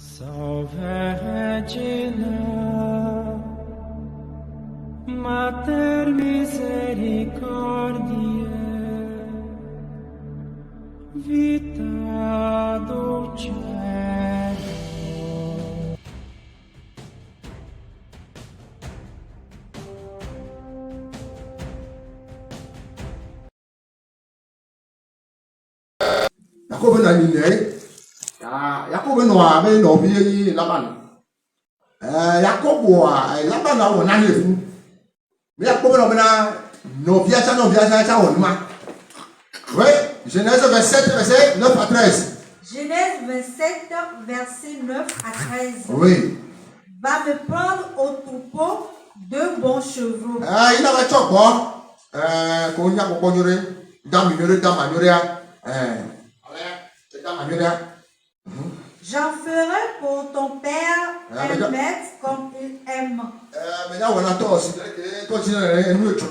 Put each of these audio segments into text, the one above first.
Salve Regina, Mater misericordiae, vita dulcedo. Yakobo na nine Yakobo no a me no bi Laban Yakobo a Laban na wona na efu me Yakobo no na no biacha cha wonma oui Genèse 27 verset 9 à 13 Genèse 27 verset 9 à 13 oui va me prendre au troupeau deux bons chevaux. Il a choko ko nya ko nyore da minore da manyorea J'en ferai pour ton père un maître comme il aime. Maintenant, on a tort aussi. Toi, tu es nous, tu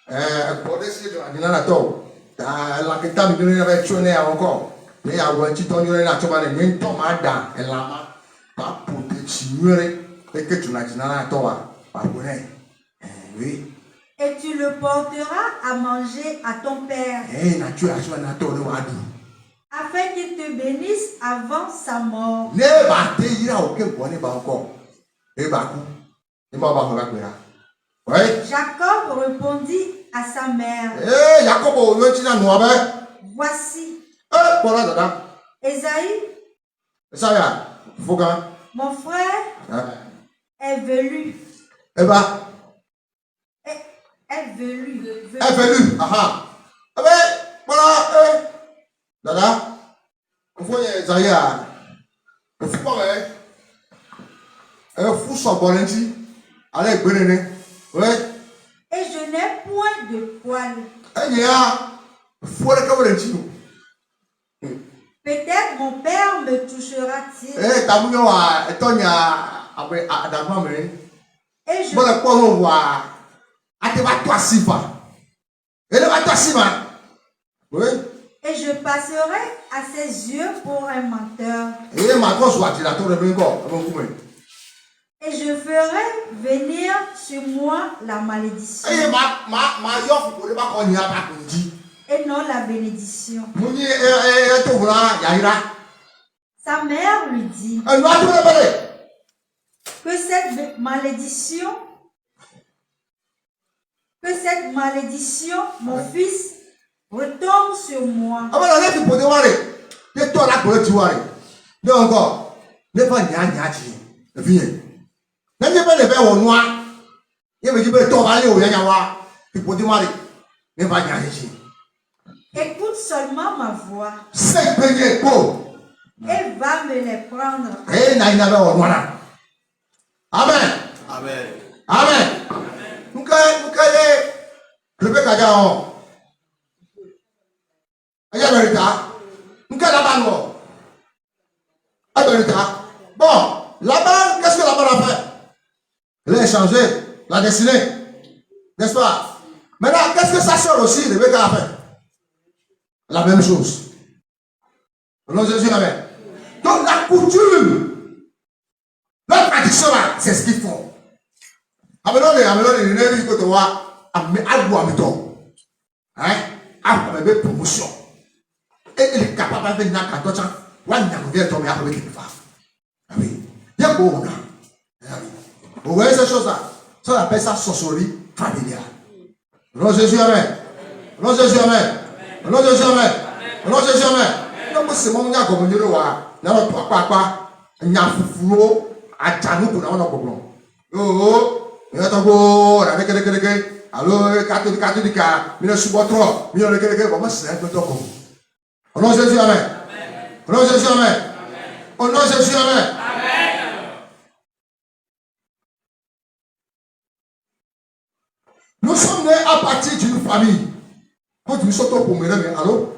as pour essayer de la tort. La quête de nous avait tué encore. Mais à un petit ton, il y a un peu de mada et lama. Pas pour te tuer et que tu n'as pas tort. Pas pour oui. Et tu le porteras à manger à ton père. Eh, tu as joué un tort de Wadi. Afin qu'il te bénisse avant sa mort. Ne batte, il y a aucun point de encore. Et Bakou. Et Baba Horakura. Oui. Jacob répondit à sa mère. Eh, Jacob, tu n'as pas. Voici. Voilà, dada. Esaïe. Ça y est, Fouga. Mon frère est velu. Eh ben. Est velu. Est velu. Aha. Eh ben, voilà. Dada. Il faut Esaïe. Il faut pas. Il faut s'abonner. Allez, bénéné. Oui. Et je n'ai point de poils. Eh bien, il faut le cabaret. Peut-être mon père me touchera-t-il. Eh, t'as voulu voir, après Adam, Et je, bon, le point où on voit, tu vas toi si pas. Et le va toi si pas. Oui. et je passerai à ses yeux pour un menteur. Et ma grosse voiture, la tour de Bengo, Et je ferai venir sur moi la malédiction. et ma yoff pour le pas qu'on y a pas dit. Et non la bénédiction. Mouni et tout voilà, Yaira. Sa mère lui dit Un noir tout le balai. que cette malédiction, mon fils, retombe sur moi. Ah ben, on est pour te voir. Et toi là pour le tuer. Non encore. Ne pas nya viens. N'allez pas les faire au noir. Il me dit que toi aller au Yanyawa. Il faut te voir. Ne pas nya. Écoute seulement ma voix. C'est payé pour. Et va me les prendre. Eh, n'a pas au noir. Amen. Amen. Amen. Nous allons. Rebecca Jaon. Aïe, Amerita. Nous allons là-bas. Amerita. Bon, là-bas, qu'est-ce que là-bas a fait? Il a échangé la destinée. N'est-ce pas? Maintenant, qu'est-ce que sa soeur aussi, Rebecca a fait? La même chose. Au nom de Jésus, amen. Donc, la coutume, la tradition là, c'est ce qu'ils font. Amelone, il n'est pas que toi, hein? Avec promotion. Et il est capable de venir à toi, il y tomber après les femmes. Ah oui. Il y a beaucoup de vous voyez ces choses-là? Ça, on appelle ça sorcellerie familiale. Au nom de Jésus, amen. Au nom de Jésus, amen. Au nom de Jésus, amen. Au nom de Jésus, amen. Donc, c'est mon gars comme Dieu le voit. Il y a pas, il y a foufou, à Janou, pour avoir un problème. Oh, il y a un go, il y a quelqu'un. Alors, catholique, il y a un subotro, il y a quelqu'un. Comment c'est un peu trop comme. Au nom de Jésus, amen. Au nom de Jésus, amen. Au nom de Jésus, amen. Nous sommes nés à partir d'une famille. Quand nous sommes pour me dire, allô?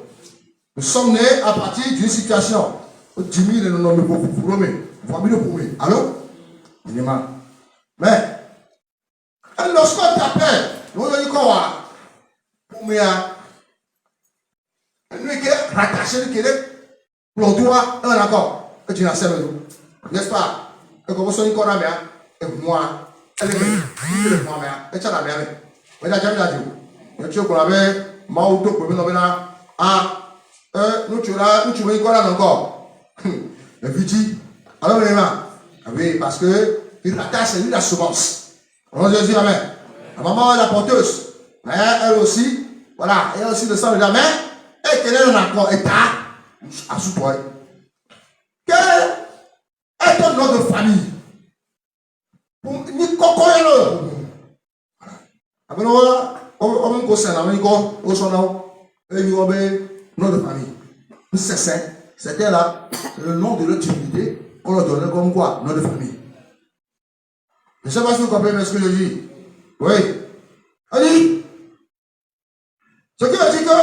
Nous sommes nés à partir d'une situation. Jimmy ne nous pour famille pour me. Allô? Mais, lorsqu'on t'appelle, nous allons quoi? Pour me. Nous sommes rattachés, nous sommes un accord. tu n'as pas n'est-ce pas? Et comme ça, il y a et moi, elle est moi, et tu as la mère. Mais la jambe là, tu as Mauto pour nous ah, nous tu veux encore. Le petit, alors vraiment, oui, parce que il rattache lui la semence. On Jésus, amen. La maman est la porteuse, mais elle aussi, voilà, elle aussi le sang de la main, et qu'elle est en accord, et à sous toi. Quel est ton nom de famille? Ni coco et le. Voilà. On va se lancer au son nom, et nous avons nom de famille. C'était là le nom de notre divinité qu'on leur donnait comme quoi? Nom de famille. Je ne sais pas si vous comprenez ce que je dis. Oui. Allez. Ce qui veut dire que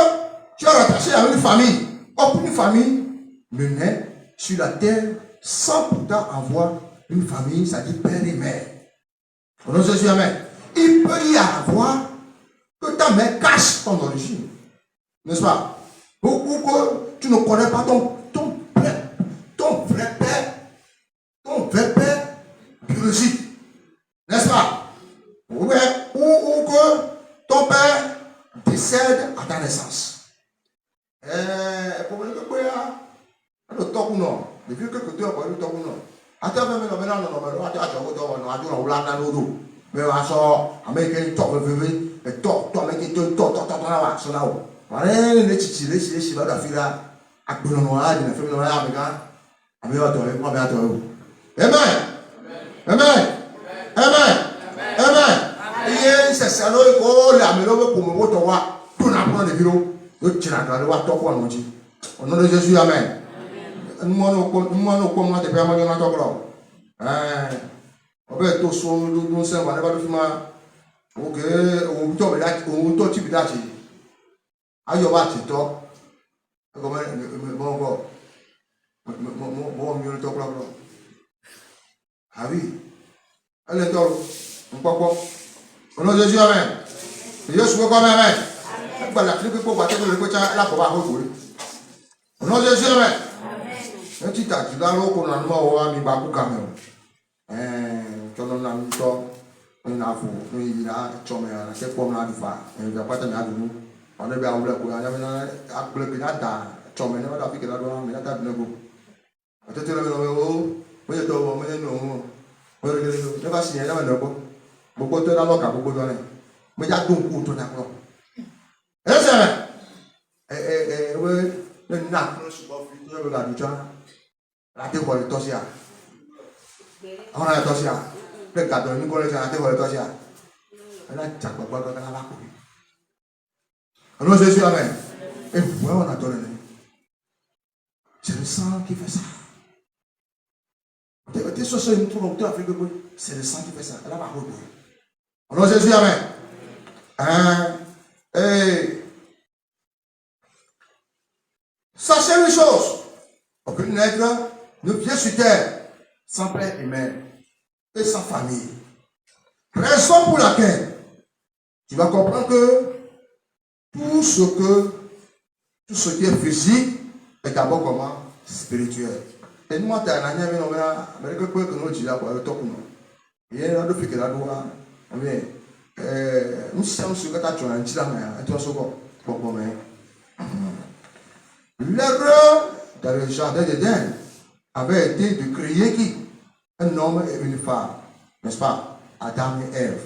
tu es rattaché à une famille. Aucune famille ne naît sur la terre sans pourtant avoir une famille, c'est-à-dire père et mère. Au nom de Jésus, amen. Il peut y avoir que ta mère cache ton origine. N'est-ce pas? Ou que tu ne connais pas ton vrai père biologique. N'est-ce pas? Ou que ton père décède à ta naissance. Pour le coup, le temps ou non, depuis que tu as parlé de temps ou non, à ta même maintenant, non, mais à ça, américain, top, et top, américain, top, là, sur là-haut. Voilà, les chichis, la fille là, à Boulon Noir, il a fait le noir, avec Amen. Amen. Amen. Amen. Et c'est ça, il faut la mélo pour me voir, tout n'apprendre des vidéos. Tu n'as pas le droit de toi, mon Dieu. Au nom de Jésus, amen. Nous, comment te permet de notre gloire. On peut être sur nous, c'est on va pas le film. Ok, on tombe là, on tombe type là. Aïe, on va te toi. Comment, bon, mieux le top là. Ah oui. Elle est top. On croit quoi? Au nom de Jésus, amen. Je suis comme amen. La clé pour battre le côté là pour avoir recouru. Au nom de Jésus, amen. Un petit tas, tu dois qu'on a mis Babou Cameroun. Tu en as mis toi, on a fou, il a chômé, c'est comme la fa, il n'y a pas de nous. On est bien au bloc, on a appelé que là, chômé, on a fait que là, mais là, t'as bien beau. Peut-être que le ne va signer là, beaucoup de la loca, beaucoup de l'année. Mais il y a donc pour ton accord. Et c'est oui, le nac, le support, le gars du temps. La tête pour le tosia. On a le tosia. Le gars de Nicolas, la tête pour le tosia. Elle a tchak pour le gars. Alors Jésus, amen. Et voilà, on a donné. C'est le sang qui fait ça. Tu es sur une tour en Afrique, c'est le sang qui fait ça. Elle a pas repris. Alors Jésus, amen. Et sachez une chose. Aucun nègre ne vient sur terre sans père et mère et sans famille. Raison pour laquelle tu vas comprendre que tout ce qui est physique est d'abord comment? Spirituel. Et nous, on a un ami, on a un peu que nous disons pour le top. Il y a un autre qui a droit. Nous sommes sur le cas de un petit l'erreur dans le jardin d'Éden avait été de créer qui? Un homme et une femme. N'est-ce pas? Adam et Ève.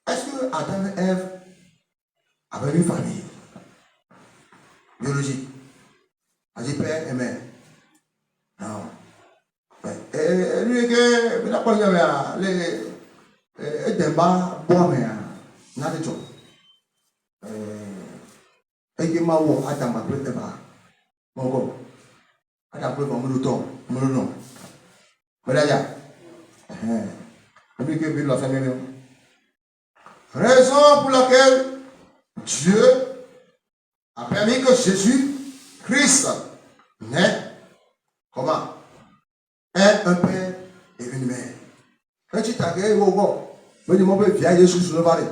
Est-ce que Adam et Ève avaient une famille biologique? C'est père et mère. Non. Et lui, il a pas les débats, bois, mais n'a pas de chose. Et qui m'a oublié Adam a pris Eva. Mon gars, Adam a pris mon temps, mon nom. Mais là, il y a la famille. Raison pour laquelle Dieu a permis que Jésus-Christ naît comment? Un père et une mère. Quand tu t'agrées au gars, mais dis-moi, viens Jésus sur le vallée.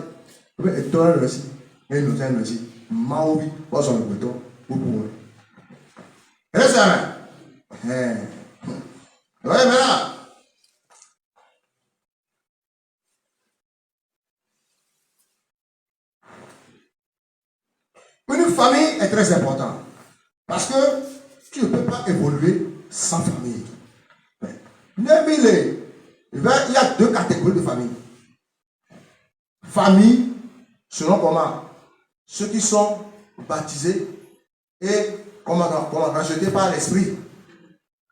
Et toi, le récit. Et nous sommes aussi. Maoui, pas son bouton, ou pour dit Amen. Oui, maintenant. Une famille est très importante. Parce que tu ne peux pas évoluer sans famille. Il y a deux catégories de famille. Famille, selon comment? Ceux qui sont baptisés et rachetés par l'esprit.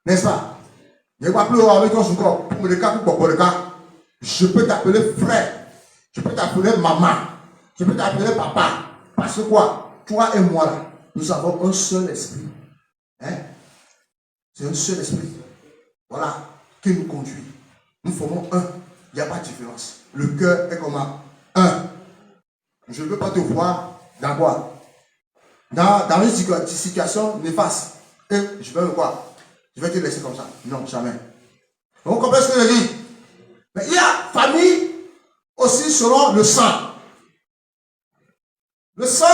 N'est-ce pas? Je ne vais pas plus avec toi encore. Pour le cas, pour le cas, je peux t'appeler frère. Je peux t'appeler maman. Je peux t'appeler papa. Parce que quoi? Toi et moi, là, nous avons un seul esprit. Hein? C'est un seul esprit. Voilà, qui nous conduit. Nous formons un. Il n'y a pas de différence. Le cœur est comment? Un. Je ne veux pas te voir dans quoi? Dans une situation néfaste. Et je vais me quoi? Je vais te laisser comme ça. Non, jamais. On comprend ce que je dis? Mais il y a famille aussi selon le sang. Le sang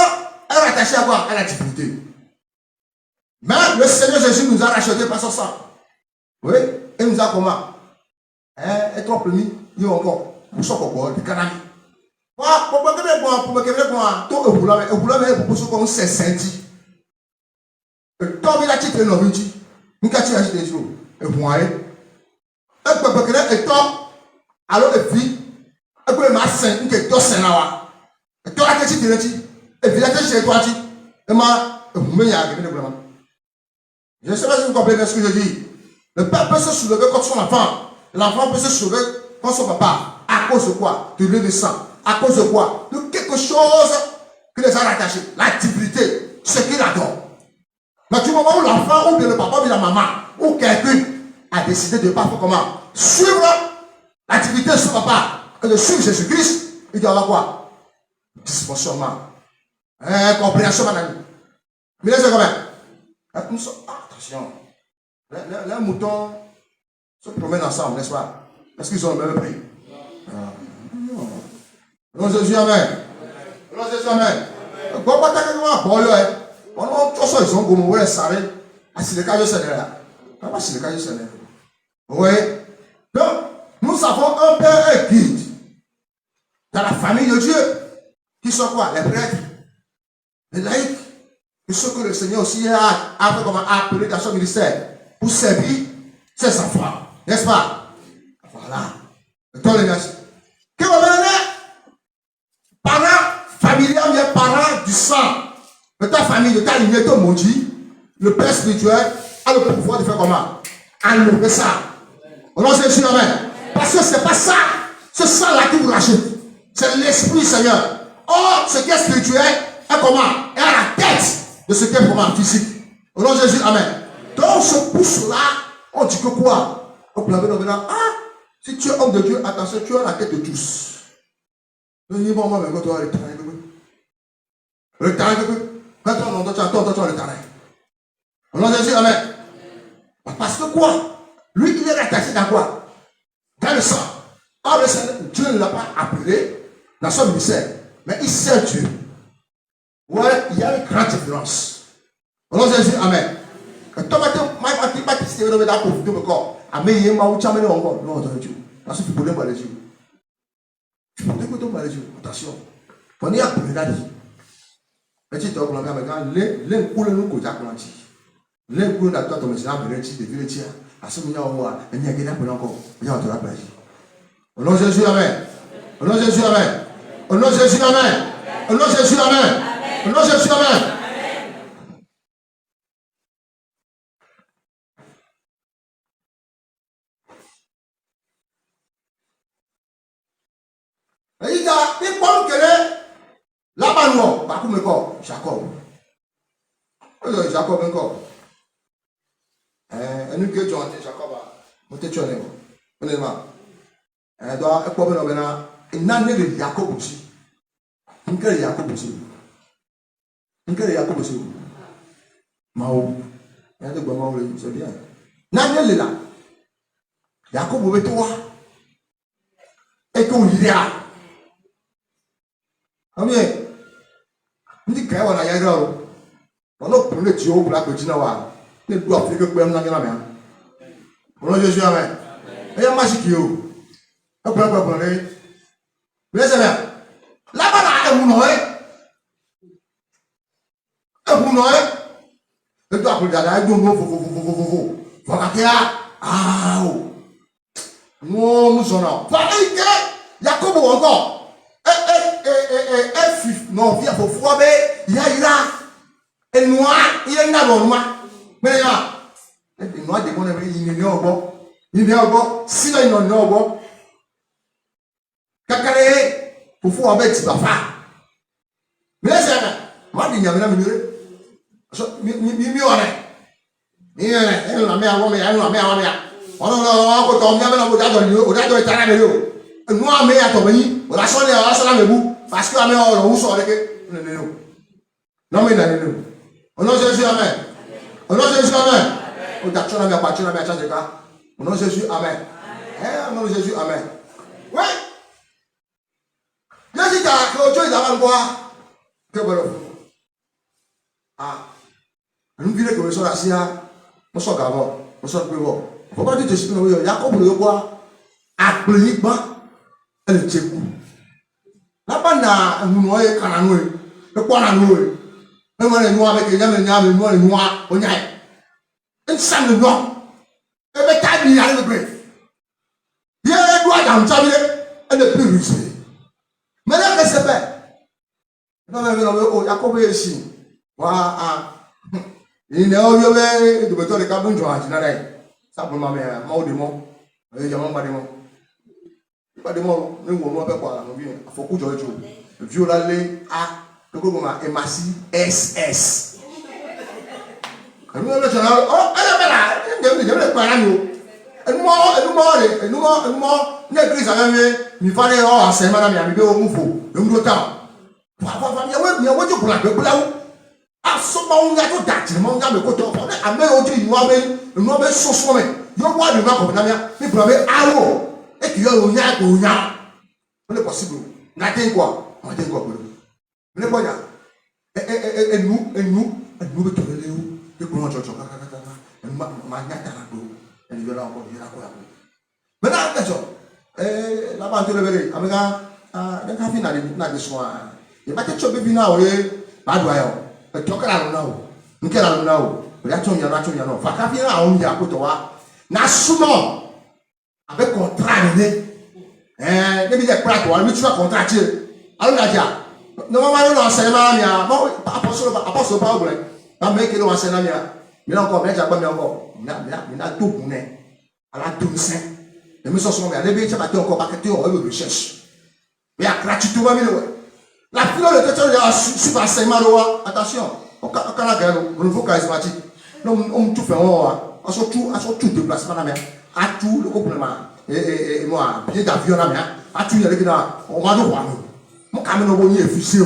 est rattaché à quoi? À la divinité. Mais le Seigneur Jésus nous a racheté par son sang. Oui, et nous a comment? Et trop permis, il y a encore. Pour ça qu'on le canal. Pour me c'est senti. Comme il a dit que l'on dit, nous avons acheté des jours. Et vous voyez, et toi, alors et puis, et puis ma saint, nous que toi c'est là. Et toi, la petite dit, et puis la petite chez toi dit, et moi, vous me y avez vraiment. Je ne sais pas si vous comprenez ce que je dis. Le père peut se soulever contre son enfant. L'enfant peut se soulever contre son papa. À cause de quoi? De l'eau de sang. À cause de quoi? De quelque chose qui les a rattachés. La divinité, ce qu'il adore. Mais du moment où l'enfant, ou bien le papa, ou bien la maman, ou quelqu'un a décidé de ne pas faire comment? Suivre l'activité de son papa et de suivre Jésus-Christ, il doit avoir quoi? Dysfonctionnement. Compréhension, madame. Mais là, c'est quand même. Attention. Les moutons se promènent ensemble, n'est-ce pas? Est-ce qu'ils ont le même prix? Non, Jésus, amen. Non, Jésus, amen. Pourquoi t'as quelqu'un bon, ils sont comme ouais, ça arrive. Ah, c'est le cas de Seigneur. Pas c'est le cas de Seigneur. Oui. Donc, nous avons un père et guide dans la famille de Dieu. Qui sont quoi? Les prêtres, les laïcs. Et ceux que le Seigneur aussi a appelé dans son ministère pour servir ses enfants. N'est-ce pas? Voilà. Toi, les gars. Que vous avez parents familiaux, les parents du sang de ta famille, de ta lignée, ton maudit, le père spirituel a le pouvoir de faire comment? Enlever ça. Au nom de Jésus, amen. Parce que c'est pas ça. Ce sang-là qui vous rachète. C'est l'esprit, Seigneur. Or, ce qui est spirituel est comment? Est à la tête de ce qui est comment? Physique. Au nom de Jésus, amen. Donc, ce pouce-là, on dit que quoi? On peut l'amener maintenant. Ah, si tu es homme de Dieu, attention, tu as la tête de tous. Le terrain, quand on entend le terrain. Au nom de Jésus, amen. Parce que quoi? Lui, il est rattaché dans quoi? Dans le sang. Or, le Seigneur, Dieu ne l'a pas appelé dans son ministère. Mais il sert Dieu. Ouais, il y a une grande différence. Au nom de Jésus, amen. Attention. On est à Brunadi. Petit homme, on a l'un coule nous côté Atlantique. L'un coule à toi, ton monsieur, un petit de village. À ce moment-là, il y a quelqu'un pour encore. Il y a un autre place. Au nom de Jésus, amen. Au nom de Jésus, amen. Au nom de Jésus, amen. Au nom de Jésus, amen. Au nom de Jésus, amen. Il y a des pommes que là-bas, non, par contre, Jacob. Jacob encore. Et nous que Jacob a été tué. Honnêtement. Il doit être comme maintenant. Il n'a pas de Jacob aussi. Il n'a pas de Jacob aussi. Il n'a pas de Jacob aussi. Mao. Il y a des Mao, c'est bien. N'a pas de là. Jacob vous toi. Et qu'on y a. Amen. Ndi kai wana ya ro. Ono pune ti o bla ko jina wa. Ne doit plus que pour la main. Au nom de Jésus, amen. Et il y a magique. Laissez bien. Là-bas, là, vous n'aurez. Vous n'aurez. Et toi, pour regarder, vous. Ah, non, nous sommes. Jacob encore. Non, il faut froid, il y a et noir, il y a une abonnement. Mais il noir de mon avis, il n'est pas bon. Il n'est pas bon. Sinon, il n'est pas bon. Kakare, pour faire avec Tibafa. Mais là, c'est moi, il y a un minute. Parce que non, mais non. Au nom de Jésus, amen. Au nom de Jésus, amen. Au nom de Jésus, amen. Au nom de Jésus, amen. Oui. Je dis que Dieu est avant quoi? Que bon. Ah. Nous vivons que nous sommes assis là. Nous sommes gavants. Nous sommes plus bons. Il ne faut pas dire que je suis là. Jacob le quoi? Appelé elle est tchékou. Là-bas, nous sommes cananoués. Le quoi nanoué? Même les noirs avec les noirs, on y a une salle de noir. Et bien, t'as dit, il y a le bref. Il y a un doigt dans le tablier, elle est plus rusée. Mais là, qu'est-ce que c'est fait? Non, mais il y a combien ici? Voilà. Il y a un de béton de cabine, je vais ça pour ma mère, moi, des mots. Il y a pas de mots. Pas de mots, nous, on va faire quoi? Il faut que je le joue. Violer à. Emassi SS. Nous nous avec contrat, normalement, nous enseignons, apostole pas oublié. Pas mais que nous enseignons, mais encore, mais j'ai pas mis encore. Il a tout pour nous. À la douce. Les missions sont bien. Les bébés, ça va encore pas que tu auras de recherche. Mais à gratuitement, la fille de question de super enseignement, attention. Au Canada, au niveau charismatique, on tout fait, on sort tout déplacement, à tout le complément. Et moi, bien d'avion, à tout, il y a des gens, on va nous voir. Mon camion est fusé.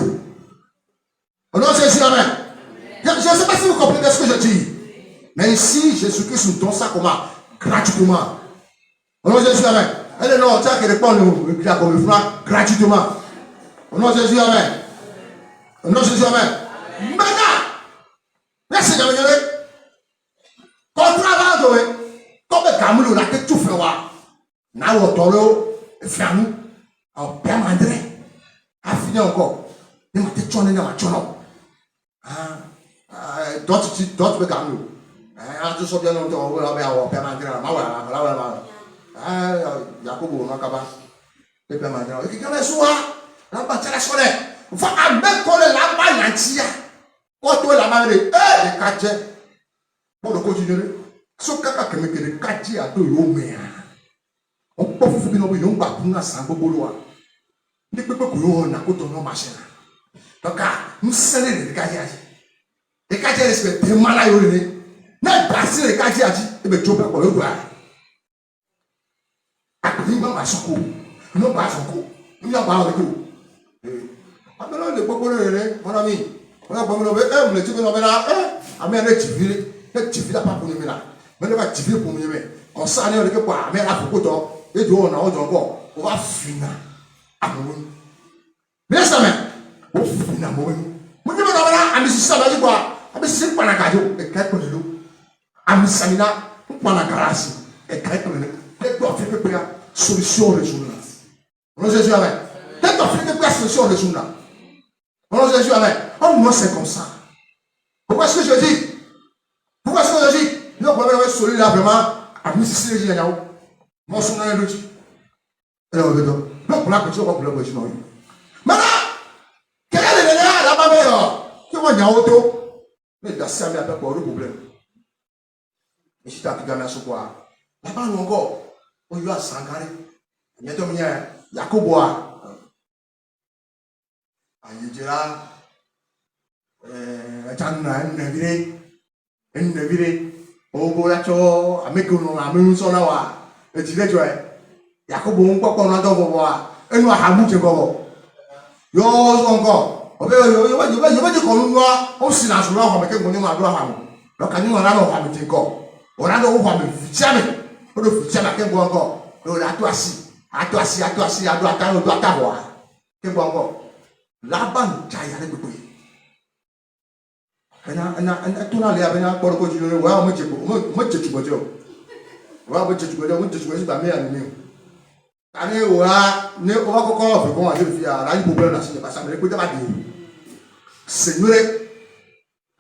Au nom de Jésus, amen. Je ne sais pas si vous comprenez ce que je dis. Mais ici, Jésus-Christ nous donne ça comment? Gratuitement. Au nom de Jésus, amen. Elle est là, tiens, qu'elle répond comme le flanc gratuitement. Au nom de Jésus, amen. Au nom de Jésus, amen. Maintenant, laissez moi dire. Contrat va donner. Comme le camion, la tête tout fait. N'a pas tolo, ferme. En permanent. A fini encore. Ne m'a dit on est dans ma chano. D'autres me gagnent. Tu sais bien on va avoir permanent. Jacob on a kaba. Le permanent. Et quand les soirs, la bataille solaire. Va à même coller la main entière. Quand tu es la main les quatre. Pour le continuer. Ce caca que me que les quatre à deux yomé. On peut vous faire une yomba pour nous sans boloa. Ne peut pas que l'on a coton nos machines. Donc, nous sommes les casiers. Les casiers respectent les malades. N'a pas si les casiers dit, et bien, tu peux pas le voir. Il n'y a pas son coup. Il n'y a pas son coup. Il n'y a pas son coup. Maintenant, les populaires, mon ami, on a pas me le type de là, ah, mais elle est tivée. Elle est tivée là pas pour nous là. Mais elle va tiver pour nous. On s'en est quelque part, mais elle a beaucoup de temps. Et on a encore. On va finir. Mais ça même, on finit à mourir. Moi, je me dis, ah, mais c'est ça, je dis quoi? Ah, mais c'est pas la cadeau. Et qu'est-ce que je dis? Samina, pour la grâce, et créer les doigts faire que solution de jour là. On nous Jésus avec. Les doigts faire que solution de jour là. On nous Jésus avec. Oh, moi, c'est comme ça. Pourquoi est-ce que je dis? Pourquoi est-ce que je dis? Nous, on va solide là vraiment. À Mississippi, il y a un moi, je suis un peu de temps. Non, pour la culture, on va pour le Brésil. Maintenant, quel est le délai là-bas? Tu vois, il y a un auto. Mais dans ça, il y a pas de problème. Et si tu as gagné ce quoi? Là-bas, encore, on y a Sankaré. Il y a un Yakoboa. Il y a un navire. Oboyacho, Amekono, Amusonawa, et tu sais, Yakobo, on a d'envoi, et nous à Hamouche Gogo. Yo encore, you want to call moi, on s'y lance là, on va mettre mon nom à Abraham. Donc, à nous, on a un Hamouche Gogo. On a un Hamouche, jamais, on ne fait jamais qu'un bon encore. On a tout assis, à toi assis, à droite, on doit t'avoir. Qu'un bon encore. Là-bas, tu as y aller beaucoup. Tuna le abena por ko jilo wa mo chechu bojo wa mo chechu ba me ani ani wa ne o wa kokoro fe ko wa se fi ara ni problem na se ba sa me ko ba de senyore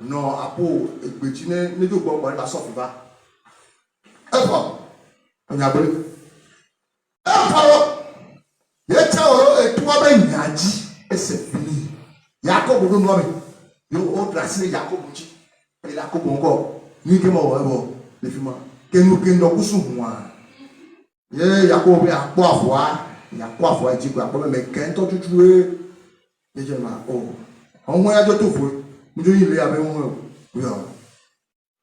no apo egbeji ne do gbo ba so fi ba efo onya bole efo ye cha o etu wa ba nyaji ese fini yakobo do no me yo o tracé Jacob chi et Jacob encore ni que mo wo le fima que nous que ndo kusu moi ye Jacob ya po afwa ji ko apo me ken to tutu e je ma o on ya jo to fo mi jo yi le abe won yo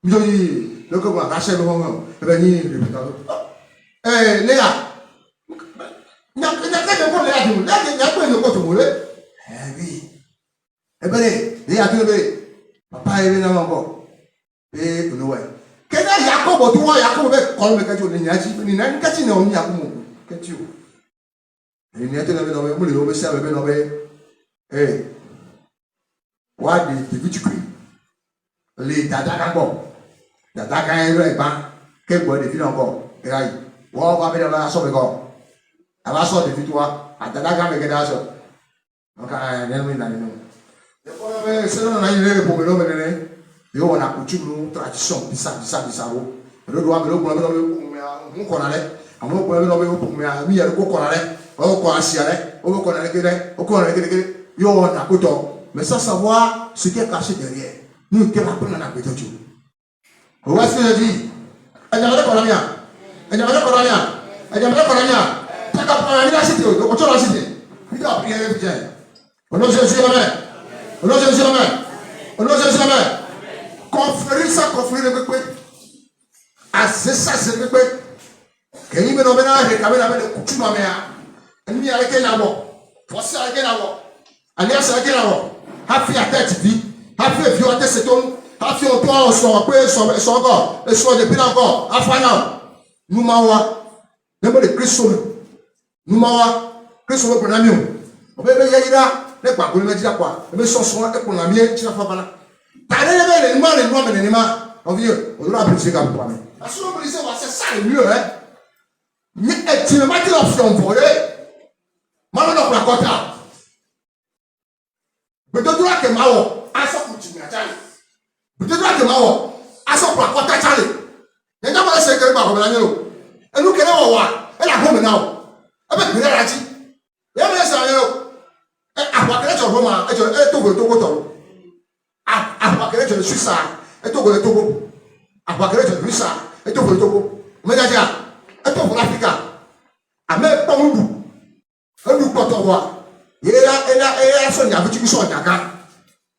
mi jo yi le ko ba Rachel won e be ni le bita le ya nya ke ko le ya du le nya ko ni ko to mo le oui ebere le atube papa ebe na mbo e unowe kena Yakobo to wa Yakobo be ko me kajo ni nyaji ni na nkachi na oni Yakobo kachi o ni ate na be no be mo le o be sia be no be wa de bichukwi le dada kan bo dada kan ere ba ke gbo de fi na bo rai wo ba be na so be ko aba so de fi to wa dada kan me ke da so oka ne mi na ni c'est là on a eu pour le mener et on a coutume tradition bisa wo le doit me le pour on connaît on pour le pour mi ya ko connaît on ko asiale on connaît que yo on a coutume mais sans savoir ce qui est caché derrière nous qui apprendre à péter tout on voit ce que je dis ajamale koramia taka pa ni la cité on to la cité il a prier bien on nous Jésus amen. On a Jésus amen. Confrérie ça, confrérie de quoi? Ah, c'est ça, c'est de quoi? Quand il me nomme là, il y a des coutumes à faire. Il y a des gens forcé à des gens alliance à des gens a fait à tête vie, a fait violer cet homme, a fait au toit, son encore, et son depuis encore, à faire nous mawa, même les Christ nous mawa, Christ pour l'amion. On peut y aller. Les pas pour le dire quoi mais son pour la mienne tu n'as pas là t'as les noms on vient on doit appeler comme quoi mais si on c'est ça le mieux hein mais tu ne m'as pas l'option volée maintenant pour la quota mais tu dois que mao à ça pour tu me attends mais tu dois que mao à ça pour la quota Charlie il y a pas c'est que pas comme l'année et nous quelle voir elle a comme now avec bien la dit il y a ça Akwakere jo Roma, Togo to. Akwakere jo Suisse, Togo le Togo. Akwakere jo Suisse, Togo le Togo. Medaja, Togo l'Afrique. Ame Pamudu. Elu Kotowa. Ela so nya bitu so nyaka.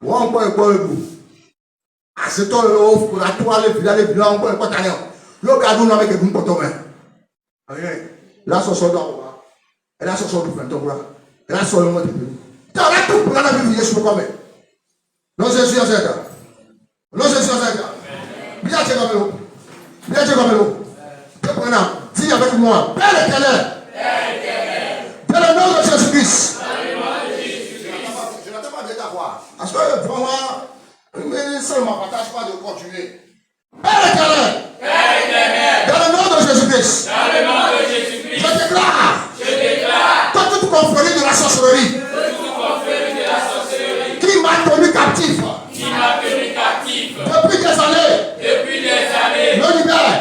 Won po ebu. Aseto lo pour la toile le blanc pour ko tane. Lo ga du na me ke dun poto me. La so so do wa. Ela so so du fento wa. Ela so lo mo te. Tu as tout pour la vie de Jésus comme non Jésus en cette non Jésus en cette bien tu comme l'eau maintenant dis avec moi Père éternel dans le nom de Jésus-Christ je n'attends pas de t'avoir parce que vraiment mais seulement partage pas de continuer Père éternel Jésus-Christ. Je déclare. Que toute confrérie de la sorcellerie qui m'a tenu captif depuis des années me libère.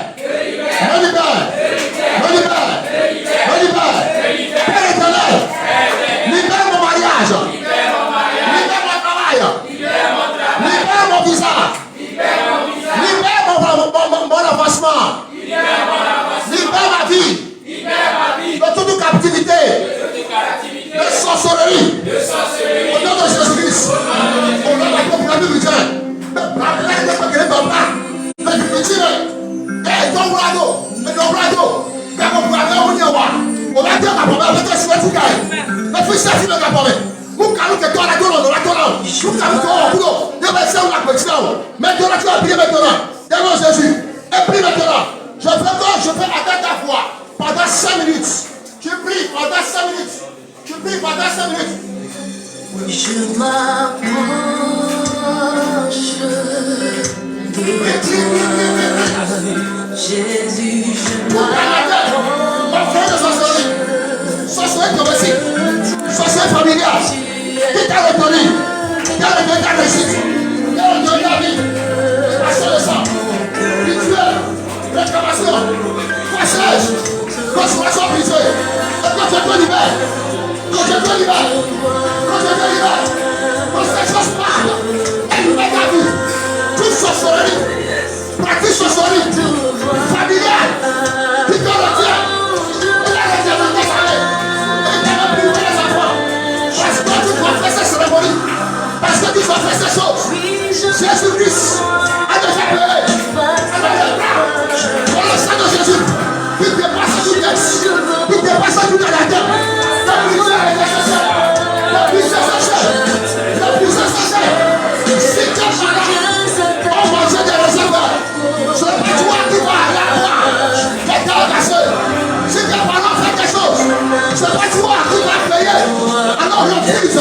Père éternel, libère mon mariage, libère mon travail, libère mon visa, libère mon avancement, libère ma vie de toute captivité, de sorcellerie, au nom de Jésus-Christ, au nom de la Bible dit, je fais attendre ta voix pendant 5 minutes. Tu pries pendant 5 minutes. Tu pries pendant 5 minutes. Je m'approche de toi, Jésus, je m'approche. Sorcellerie domestique, sorcellerie familiale, qui t'a retenu, qui a retenu ta réussite, qui a retenu ta vie, passion de sang, rituel, réclamation, passage, consommation brisée, et quand je te libère, quand je te libère, quand cette chose parle, elle libère ta vie, toute sorcellerie, pratique sorcellerie, familiale, qui te retient, et la retient dans tes années. Parce que tu vas faire ces choses. Jésus-Christ a déjà payé. Pour le sang de Jésus, qui dépasse tout texte, qui dépasse tout la terre. La puissance est nécessaire. La puissance est chère. La puissance est chère. Si tu es malade, on mange des réserves. Ce n'est pas toi qui vas aller à toi. Fais ta cassée. Si tes parents font quelque chose, ce n'est pas toi qui vas payer. Alors refuse.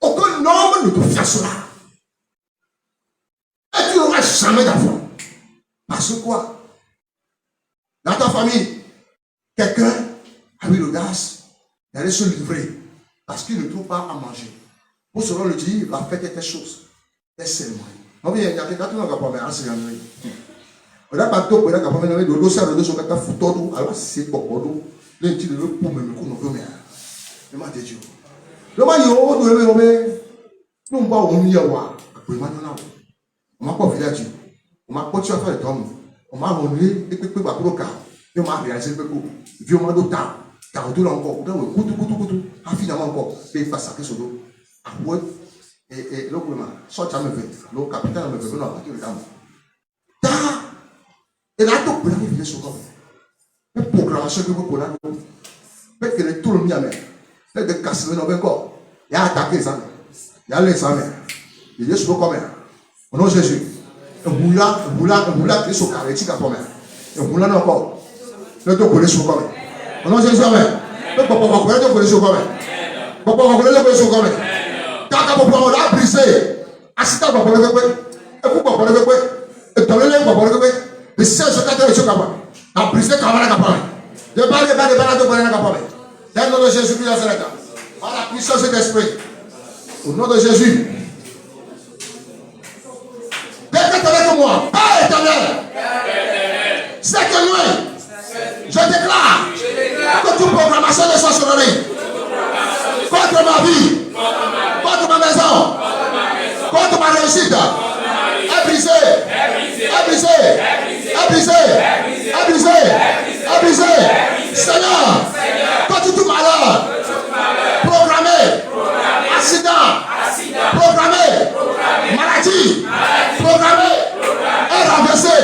Aucun homme ne te fais cela. Et tu n'auras jamais d'enfant. Parce que quoi? Dans ta famille, quelqu'un a eu l'audace d'aller se livrer parce qu'il ne trouve pas à manger. Pour cela, on le dit, la fête est des choses. Des cérémonies. On vient, il y a quelqu'un qui n'a pas de cérémonie. On n'a pas de temps pour la campagne de l'océan de son cata foutodo, alors c'est pour Bordeaux. Le petit de l'eau pour me qu'on veut mais. Le mat de Dieu. Le mat yo, nous va au milieu wa. Après maintenant, on m'a pas vu là Dieu. On m'a pas tué à faire le temps. On m'a renommé et puis pas pour le cas. On m'a réalisé que vieux m'a d'autant. Car tout encore, coutou. Ah finalement encore, il passe à quelque chose. Ah ouais. Et le problème, soit jamais fait. Le capitaine me fait non, pas le dame. Et là, tout le monde est sur le programmation que vous pouvez faire. Parce que tout le monde est là. Il y a des casses dans le corps. Il y a attaqué les amis. Il y a les amis. Il y a des choses comme ça. Au nom de Jésus. Un boula qui est sur le carré, qui est comme ça. Un boula encore. Le dos collé sur le corps. Au nom de Jésus, amen. Le papa va couler, le dos collé sur le corps. Papa va couler, le dos collé sur le corps. Quand on va briser, assistant va couler le corps. Et vous va couler le corps. Et dans le lait, va couler le corps. Le ciel se cache sur le corps. A brisé le corps. De balles de balles de capable. Dans le nom de Jésus, par la puissance de l'esprit. Au nom de Jésus. Décrète avec moi. Père éternel. C'est que loin. Je déclare que toute programmation de sorcellerie contre ma vie, contre ma maison, contre ma réussite est brisée. Seigneur, contre tout malheur programmé, accident programmé, maladie programmée, est renversé.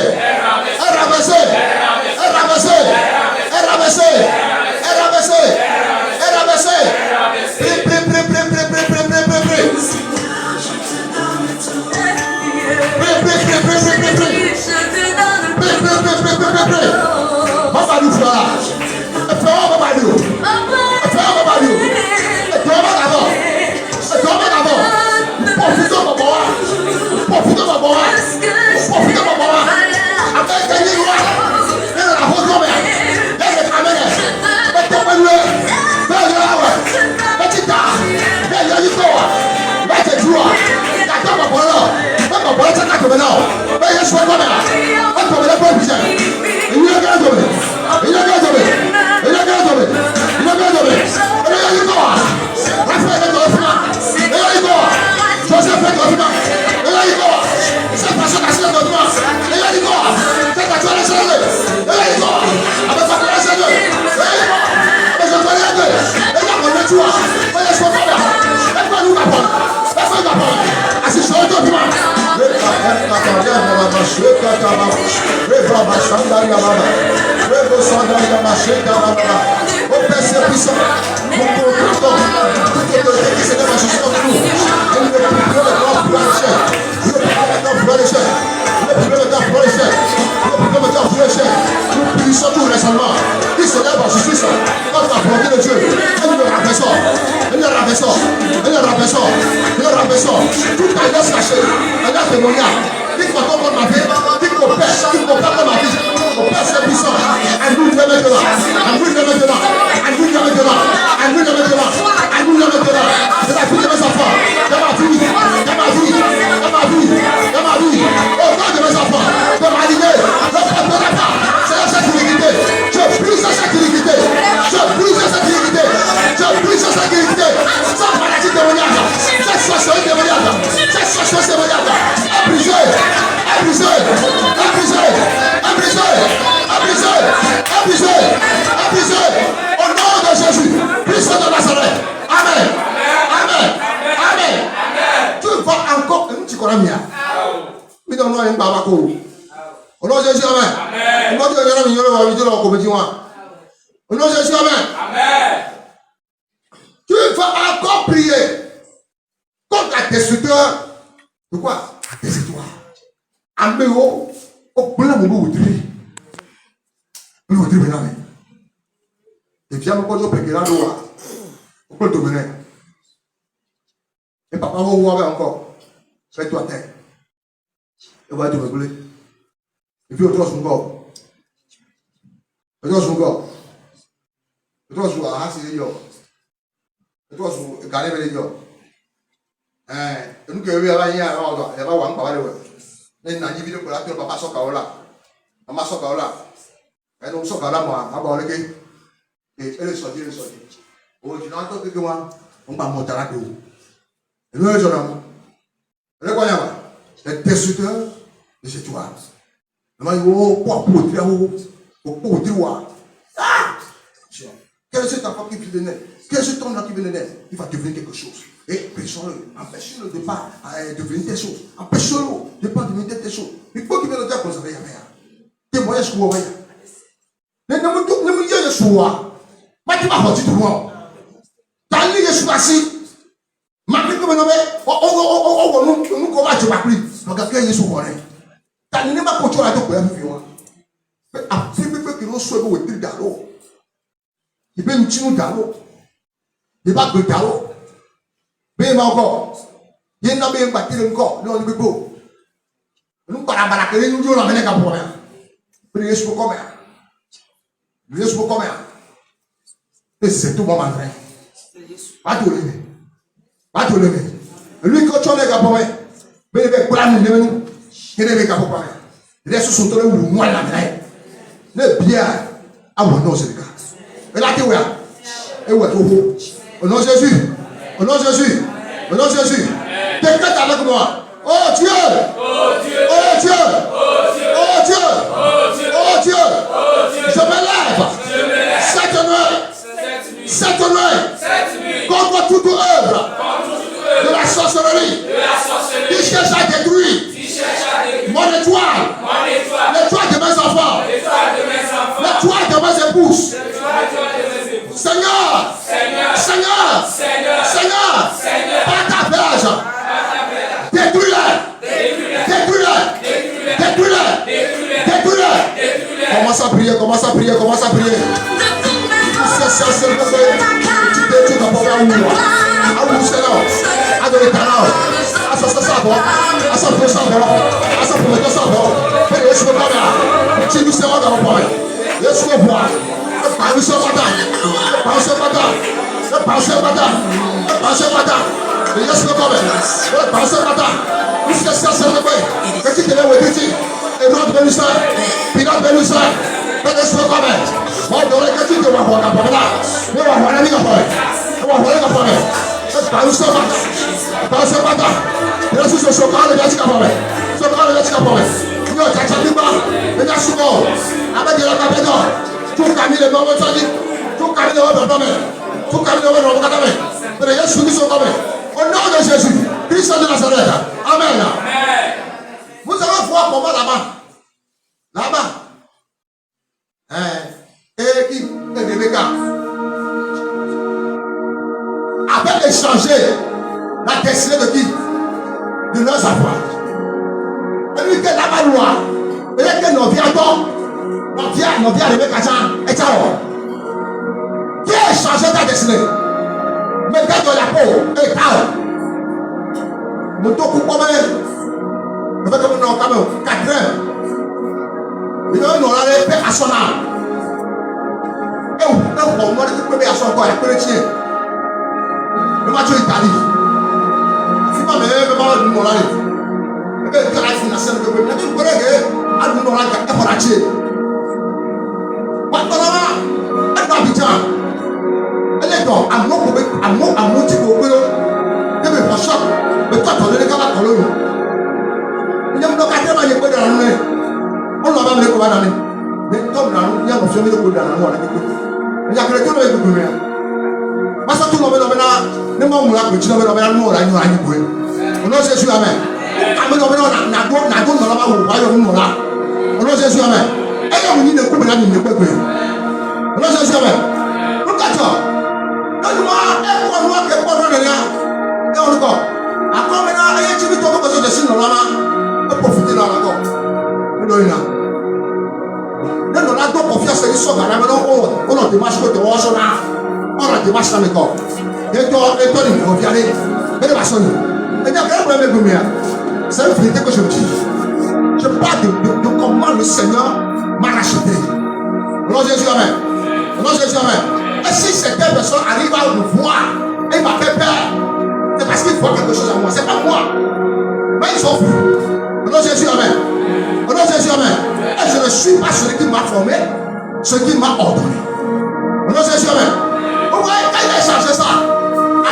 papa va voir encore. Fais-toi taire. Et voilà, tu me brûler. Et puis, autour de son corps. Autour de son corps. Autour de son corps. Ah, c'est idiot. Autour de son corps. Regardez, mais idiot. Et nous, qui avons eu un il y a pas un papa de ouais. Mais n'a ni vidéo pour la tête, papa sort là. Maman sort là. Et nous sort là, moi. Ah, bon, le gars. Et elle est sortie, elle est sortie. Oh, tu n'entends que moi. On va monter là de haut. Et nous, les gens, le quoi, les destructeurs de cette toile. Nous avons pour dire, ah! Quel est cet enfant qui vient de naître? Quel est cet homme-là qui vient de naître? Il va devenir quelque chose. Et empêchons-le, empêchez-le de ne pas devenir des choses. Empêchez-le de ne pas devenir des choses. Il faut qu'il vienne le dire qu'on s'en va. Témoignage que vous voyez. Ne me dites pas Yeshua. Mais tu vas voir tout le monde. T'as dit Yeshua si. Malgré que nous nous combattons, tu vas plus. Donc, à quel Yeshua on est? T'as dit pas qu'on a tout pour la vie. Mais après, que nous soyons au tir d'arreau. Il peut nous tirer d'arreau. Il va que d'arreau. Mais encore. Il n'y a pas de bâtir encore. Nous, on est beau. Nous, quand on a balaqué, nous, on a mené qu'à pour rien. Priez sur le commun. Priez sur le commun. Et c'est tout mon entrain. Pas tout le monde. Pas tout le monde. Lui, quand tu es capable, mais il va prendre le nous. Il est capable. Il est sur son tour où moi la main. Le bien à mon nom, c'est le cas. Et là, tu vois. Et où est-ce au nom de Jésus. Au nom de Jésus. Au nom de Jésus. Quelqu'un est avec moi. Oh Dieu. Oh Dieu. Oh Dieu. Oh Dieu. Oh Dieu. Je me lève. Cette nuit. Contre toute œuvre de la sorcellerie qui cherche à détruire mon étoile, l'étoile de mes enfants, l'étoile de mes épouses. Seigneur, par ta verge, détruis-le. Commence à prier. Au nom de Jésus, Christ de Nazareth. Amen. Vous allez voir comment là-bas. Et qui est Rebecca avait échangé la destinée de qui? De leurs enfants. Et lui, que là-bas, loi. Et là, que nos vies Rebecca, et ciao. Qui a échangé ta destinée? Mais quand tu as la peau, et ciao. Nous t'occupons quand même. Nous faisons comme nous, quand même, 4 heures. Nous avons la paix à son âme. Et on va récupérer à son corps, il peut le tirer. Le match est Italie. Si ma mère veut pas nous montrer, et bien, tu as la scène que vous avez dit, vous avez dit, nous montrer, et pour la tirer. Maintenant, elle va bien. Elle est donc, à mon petit peu, elle me prend choc. Mais toi, tu as donné qu'à la colonne. Il y a un autre cas, il y a un peu dans l'année. On va même le combattre dans l'année. Mais comme il y a un option de coup dans l'année. Il y a quelqu'un qui est venu. Parce que tout le monde est venu. On a dit que nous avons dit on a Jésus, amen. On a Jésus, amen. Et on dit que nous avons dit que on a Jésus, amen. Nous avons et on encore. Encore maintenant, il y a des gens qui sont dessus dans la main. Et profiter là encore. Nous donnons là. Nous donnons confiance à l'histoire. On a des marches que tu vois sur là. On a des marches dans le corps. Et toi, il faut y aller. Mais les personnes. C'est une vérité que je me dis. Je parle de comment le Seigneur m'a racheté. Au nom de Jésus, amen. Au nom de Jésus, amen. Et si certaines personnes arrivent à me voir et m'appellent peur, c'est parce qu'ils voient quelque chose à moi. C'est pas moi. Mais ils sont vus. Au nom de Jésus, amen. Au nom de Jésus, amen. Et je ne suis pas celui qui m'a formé, celui qui m'a ordonné. Au nom de Jésus, amen. Vous voyez, quand il a changé ça,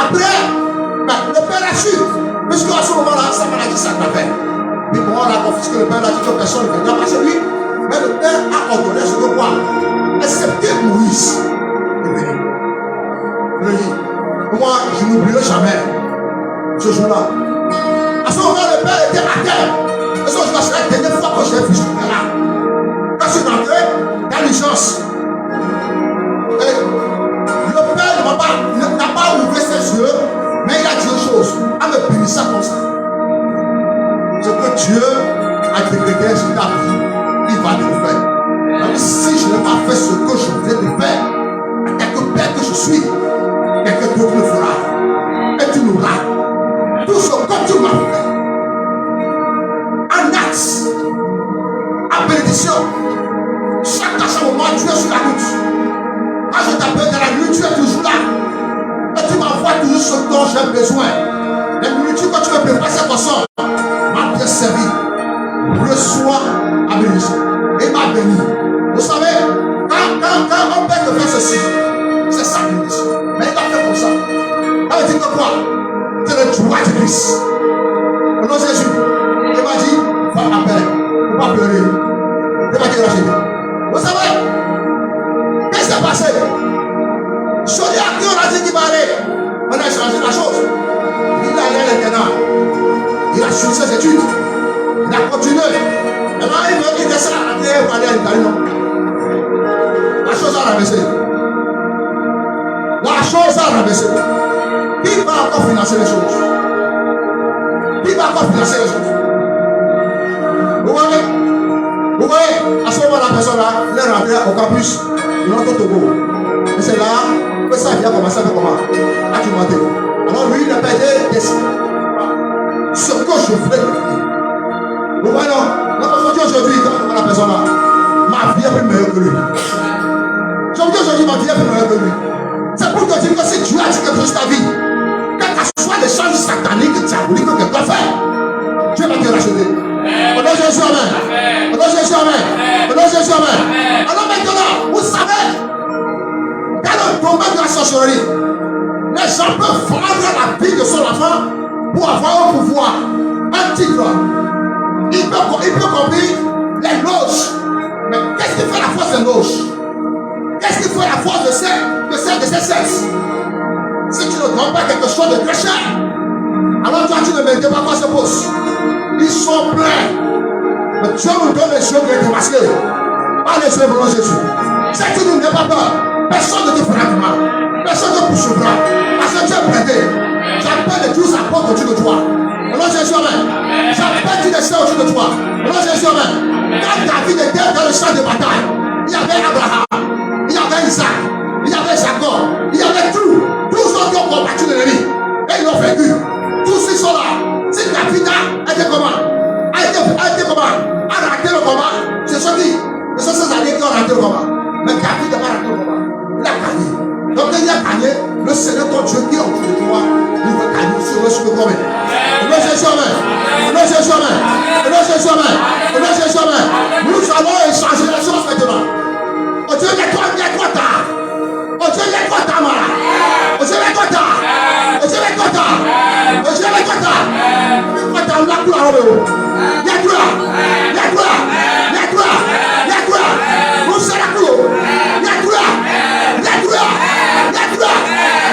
après, le père a su. Puisque à ce moment-là, sa maladie s'aggravait. Puis bon, on a confisqué le père, a dit que personne ne viendra passer lui. Mais le père a ordonné ce que quoi? Excepté Moïse. Il est venu. Il dit, moi, je n'oublierai jamais ce jour-là. À ce moment, le père était à terre. Et ce jour-là, c'est la dernière fois que j'ai vu ce père-là. Quand je suis rentré dans l'urgence, et le père n'a pas ouvert ses yeux, mais il a dit une chose, en me punissant comme ça. Ce que Dieu a décrété sur ta vie, il va le faire. Même si je n'ai pas fait ce que je voulais te faire, à quelque père que je suis, quelqu'un d'autre le fera. Et tu l'auras. Tout ce que tu m'as fait. En acte, en bénédiction, chaque moment, tu es sur la route. Quand je t'appelle dans la nuit, tu es toujours là. Et tu m'envoies toujours ce dont j'ai besoin. La nourriture que tu veux préparer cette personne m'a bien servi. Reçois la bénédiction. Et m'a béni. Vous savez, quand on peut te faire ceci, c'est sa bénédiction. Mais il va faire comme ça. Ça veut dire que quoi? C'est le droit de Christ. Au nom de Jésus, il m'a dit, va appeler. Il ne faut pas pleurer. Il m'a dit, vous savez, qu'est-ce qui s'est passé? Celui à qui on a dit qu'il va aller, on a changé la chose. Il a allé à l'internat. Il a suivi ses études. Il a continué. Maintenant, il descend à la terre pour aller à l'Italie, non? La chose a rabaissé. La chose a rabaissé. Qui va encore financer les choses? Qui va encore financer les choses? Vous voyez? Vous voyez? À ce moment, la personne là, il est rentré au campus de notre Togo. Et c'est là que ça vient commencer à faire comment? À augmenter. Alors lui, il a perdu ce que je voulais lui dire. Vous voyez non? Aujourd'hui, quand je vois la personne là, ma vie est plus meilleure que lui. Je vous dis aujourd'hui, ma vie est plus meilleure que lui. C'est pour te dire que si Dieu a dit quelque chose de ta vie, quel que soit les choses sataniques, diaboliques que tu dois faire, Dieu va te racheter. Au nom de Jésus, amen. Au nom de Jésus, amen. Au nom de Jésus, amen. Alors maintenant, vous savez, dans le domaine de la sorcellerie, les gens peuvent vendre la vie de son enfant pour avoir un pouvoir, un titre. Il peut combiner les loges. Mais qu'est-ce qui fait la force des loges? Qu'est-ce qui fait la force de ces sexes? Si tu ne donnes pas quelque chose de très cher, alors toi tu ne mérites pas quoi se pose. Ils sont pleins. Mais Dieu nous donne les yeux bien démasqués. Pas les yeux blancs Jésus. Si tu n'as pas peur, personne ne te fera du mal. Personne ne te poursuivra. Parce que tu es prêté. J'appelle les 12 apôtres au-dessus de toi. Alors Jésus, amen. J'appelle tous les saints au-dessus de toi. Alors Jésus, amen. Quand David était dans le champ de bataille, il y avait Abraham, il y avait Isaac, il y avait Jacob, il y avait tous ceux qui ont combattu l'ennemi. Et ils l'ont vaincu. Tous ils sont là. Si David a été comment? A été comment? A raté le combat. C'est ceux ces années qui ont raté le combat. Mais David n'a pas raté le combat. Il a gagné. Donc quand il a gagné, le Seigneur ton Dieu qui est au-dessus de toi, il va gagner sur le chemin commun. Au nom de Jésus, amen. Au nom de Jésus, amen. Au nom de Jésus, amen. Au nom de Jésus, amen. Nous allons échanger les choses maintenant. Oh Dieu, il y a toi tard. Oh Dieu, il y a toi tard, malade. Oh Dieu, il y a toi tard. Oh Dieu, il y a toi tard. Oh Dieu, il y a toi tard. Il y a toi tard, il y a toi tard. Il y a toi. Il y a toi. Il y a toi. Il y a toi. Nous sommes là pour nous. Il y a toi. Il y a toi. Il y a toi.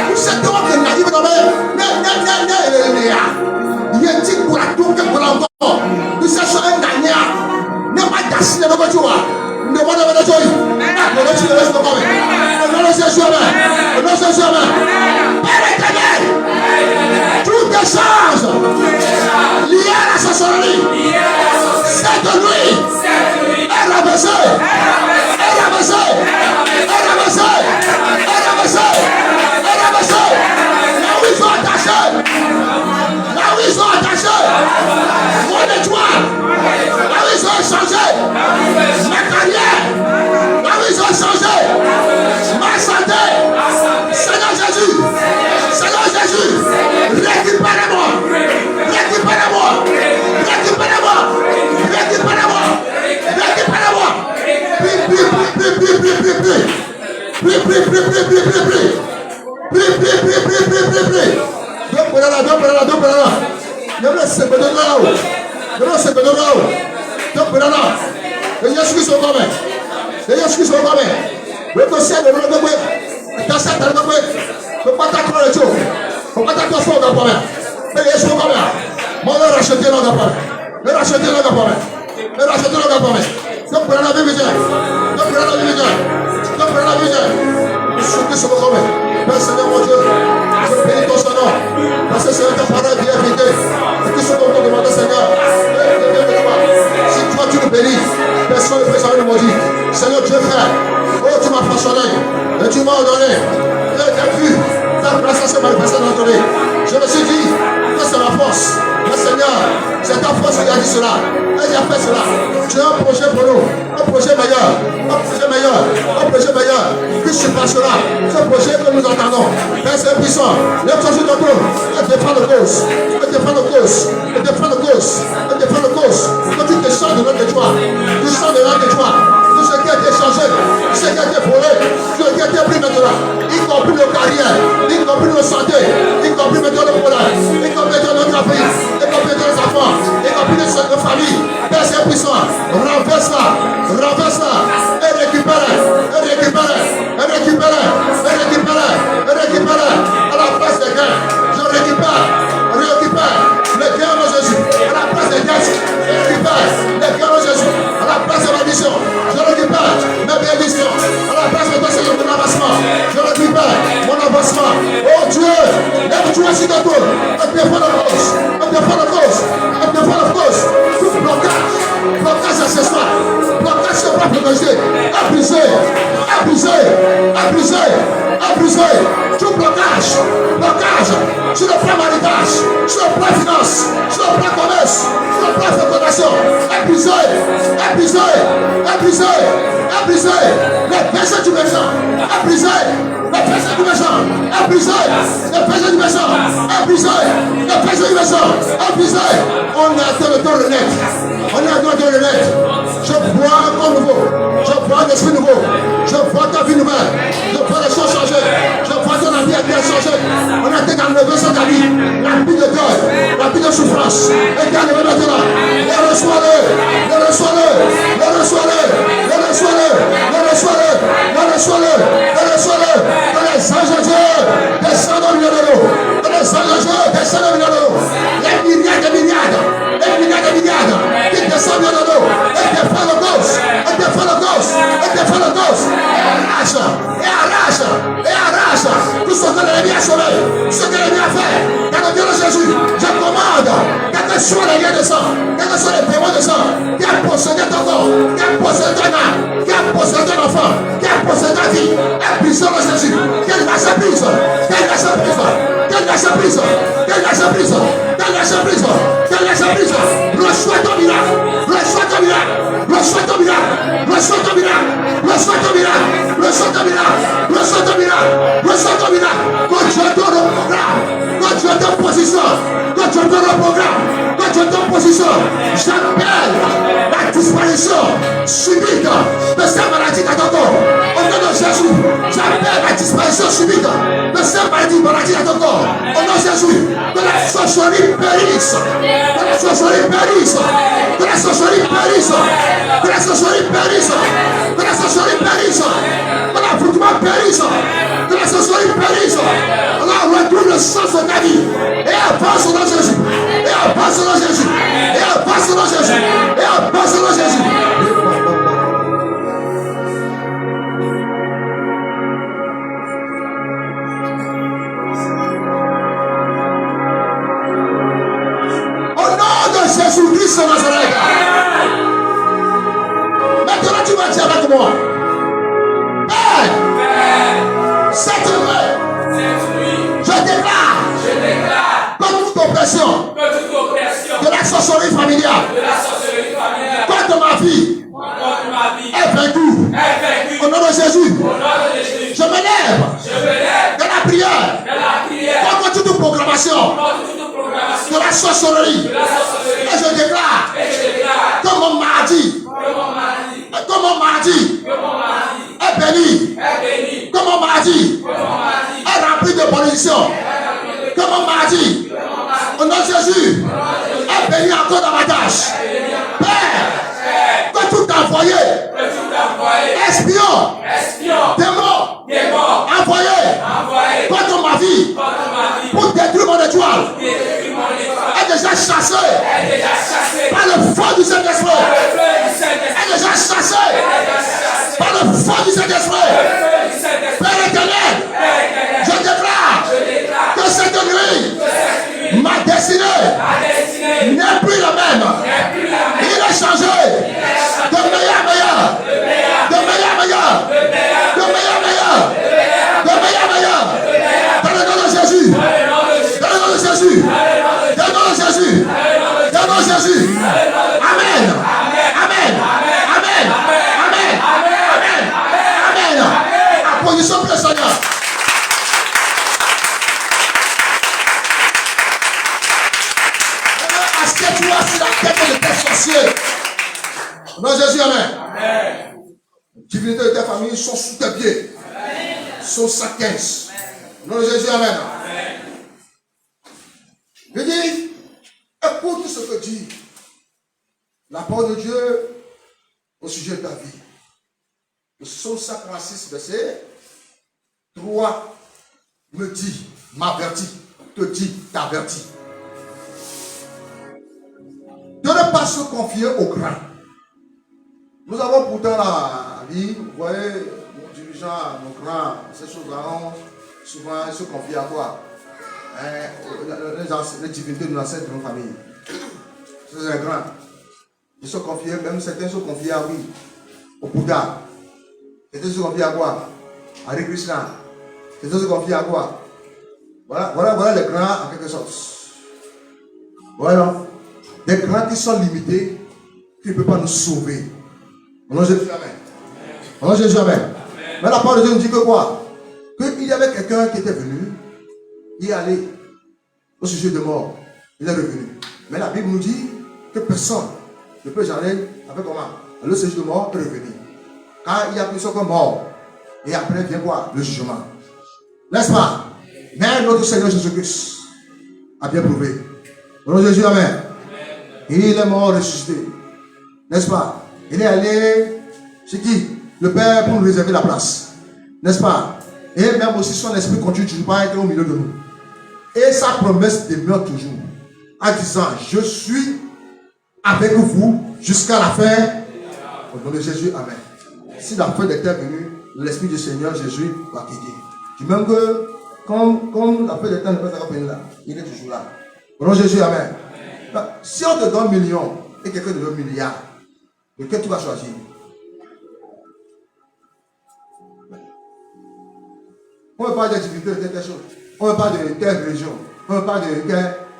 Nous sommes là pour nous. Il y a dit pour la tour que pour l'encore. Nous cherchons un gagnant. Ne pas dasser le bon jour. Ne pas donner de joie. Ne pas tirer le bon jour. Ne pas chercher amen. Ne pas chercher amen. Père éternel. Toutes les choses liées à la sorcellerie. Comme mon maladie est rempli de bénédictions. Que mon maladie, au nom de Jésus, est béni encore dans ma tâche. Père, que tout envoyé, espion, démon, envoyé contre ma vie, pour détruire mon étoile, est déjà chassé par le feu du Saint-Esprit. Est déjà chassé par le feu du Saint-Esprit. Père éternel, je déclare que cette nuit, ma destinée n'est plus la même. Il a changé de meilleur à meilleur, de meilleur à meilleur, de meilleur à meilleur, de meilleur à meilleur. Dans le nom de Jésus, dans le nom de Jésus, dans le nom de Jésus, dans le nom de Jésus. Amen. Amen. Amen. Amen. Amen. Amen. Applaudissons pour le Seigneur. Assieds-toi sur la tête de tes sorciers. Au nom de Jésus, amen. Divinité de ta famille sont sous tes pieds. Sont 115. Au nom de Jésus, amen. Je dis, écoute ce que dit la parole de Dieu au sujet de ta vie. Le psaume 136, verset 3 me dit, m'avertit, te dit, t'avertit. De ne pas se confier au grand. Nous avons pourtant la vie, vous voyez, nos dirigeants, nos grands, ces choses-là, souvent ils se confient à quoi? Les divinités de l'ancêtre de nos familles. C'est un grand. Ils se confiaient, même certains se confiaient à oui, au Bouddha. Certains se confiaient à quoi? À Hare Krishna. Certains se confiaient à quoi? Voilà les grands en quelque sorte. Voilà. Des grands qui sont limités, qui ne peuvent pas nous sauver. Au nom de Jésus, amen. Au nom de Jésus, amen. Mais la parole de Dieu nous dit que quoi? Qu'il y avait quelqu'un qui était venu, il est allé au sujet de mort, il est revenu. Mais la Bible nous dit que personne ne peut jamais, avec comment? Le sujet de mort peut revenir. Car il y a plus que mort. Et après vient quoi? Le jugement. N'est-ce pas? Mais notre Seigneur Jésus-Christ a bien prouvé. Au nom de Jésus, amen. Il est mort ressuscité. N'est-ce pas? Il est allé chez qui? Le Père pour nous réserver la place. N'est-ce pas? Et même aussi son esprit continue toujours pas à être au milieu de nous. Et sa promesse demeure toujours. En disant, je suis avec vous jusqu'à la fin. Au nom de Jésus, amen. Si la fin était venue, l'esprit du Seigneur Jésus va quitter. Tu même que, comme la fin des temps n'est pas venue là, il est toujours là. Au nom de Jésus, amen. Si on te donne millions et quelqu'un te donne milliards, lequel tu vas choisir? On ne parle pas d'activité de telle chose. On ne parle pas de telle religion. On ne parle pas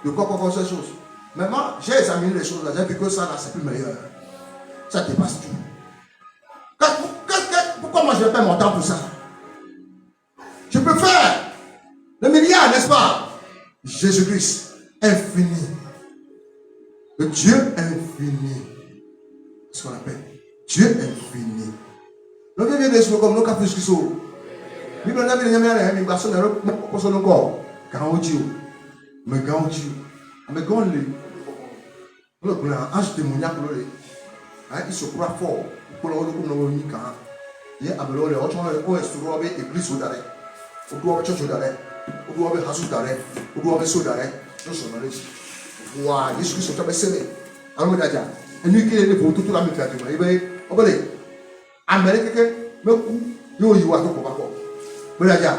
de quoi ces choses. Mais moi, j'ai examiné les choses là. J'ai vu que ça là, c'est plus meilleur. Ça dépasse tout. Pourquoi moi je vais perdre mon temps pour ça? Je peux faire le milliard, n'est-ce pas? Jésus-Christ, infini. Le Dieu infini. C'est ce qu'on appelle Dieu infini. Nous vivons des choses comme nous avons plus que ça. Nous avons des choses comme nous avons plus mais quand Dieu, mais quand le ange témoignage pour le, il se croit fort pour le rôle comme nous avons il y a un le autre on est sur le église au d'arrêt, au doigt church au d'arrêt, au doigt hasu d'arrêt, au doigt so d'arrêt, nous sommes là. Wa Jésus Christ t'a baissé. Alors d'ailleurs, et nous qui est pour tout la méthode, il va, on va aller. Amérique que me coup, yo y wa to ko ba ko. Mais d'ailleurs,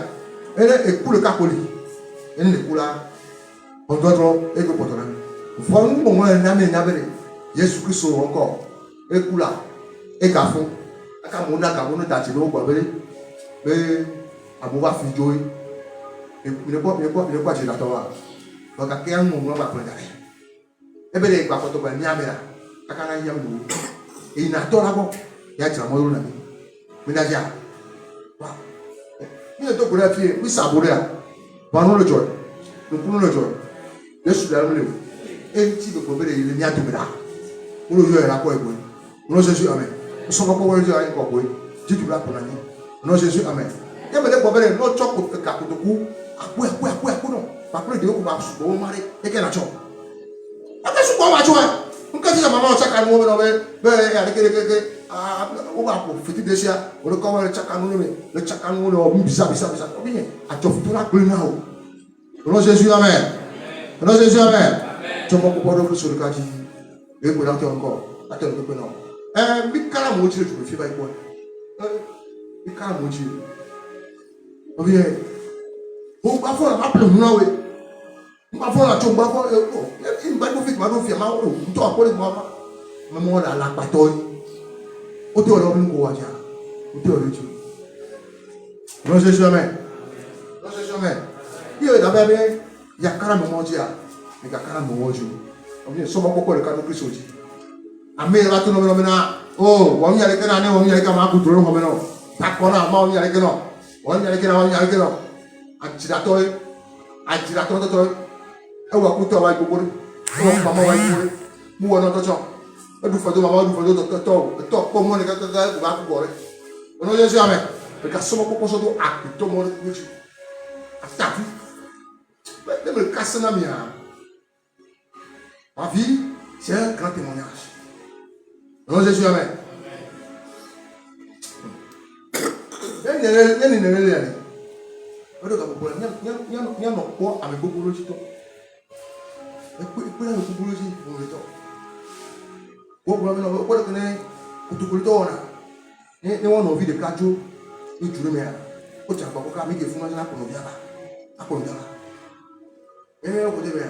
et pour le catholique, et le coup là, on doit trop et que pour toi. Voilà nous bon on n'a jamais Jésus Christ encore. Et coup là, et gafon. Aka mona ka bono ta ti lo gba bele. Be abuwa fi joy. Et ne pas je l'attends. Donc à quel moment on va prendre derrière? Et bien les papes ont mis à mer. À quand il y a et il n'a pas là-bas. Il y a déjà mort là. Mais d'ailleurs, il est tout pour la fille. Oui ça boule là. Prenons le joy. Nous prenons le joy. Je suis là le. Et si le problème il est mis à tout là. Pour le joy là quoi est bon. Nous Jésus amen. Nous sommes pas pour le joy encore bon. Dis tu là pour la nuit. Nous Jésus amen. il y a des problèmes, non, tu as un capotoku, à non. Par contre, il y a un peu de mari, et qu'elle a choc. Après, je crois que quand tu as maman, tu as un moment, on va profiter de ça, on va comment le chakanou, bizarre. Bien, à toi, tu as plus now. Non, Jésus, amen. Non, Jésus, amen. Tu vas pouvoir sur le cas et pour l'entendre encore. Attends, le non. Mais quand la moitié, je me fais pas quoi. Mais quand la moitié. Bien. On va faire la place, nous, oui. On va faire la chose, on va faire. Il va nous faire, on doit appeler maman. Maman, la bataille. On doit leur dire quoi, tiens. On doit leur dire. Non, Jésus, amen. Non, Jésus, amen. Il y a d'abord, il y a 40 moments, il y a 40 moments. On vient souvent pourquoi le cas de Christ aussi. Amen, là, tout le monde maintenant. Oh, on y a les canaux, on y a les camarades, tout le monde maintenant. Pas qu'on a, on y a les canaux. On y a les canaux. Agitateur, et on va couper avec beaucoup de maman, nous on entend ça. Et nous faisons maman, nous faisons docteur, comme on est capable de voir pour boire. On ne sait jamais. Le cas sommes pour qu'on a tout le monde pour Dieu. T'as vu? Même le cas c'est la mienne. Ma vie, c'est un grand témoignage. On ne sait jamais. Il y a un quoi avec beaucoup de gens. Et puis, il y a beaucoup de gens pour le temps. Beaucoup de gens pour le temps. Il y a une envie de 4 jours. Il y a une envie de 4 jours. Il y a une envie de 4 jours. Il y a une envie de 4 jours. Il y a une envie de 4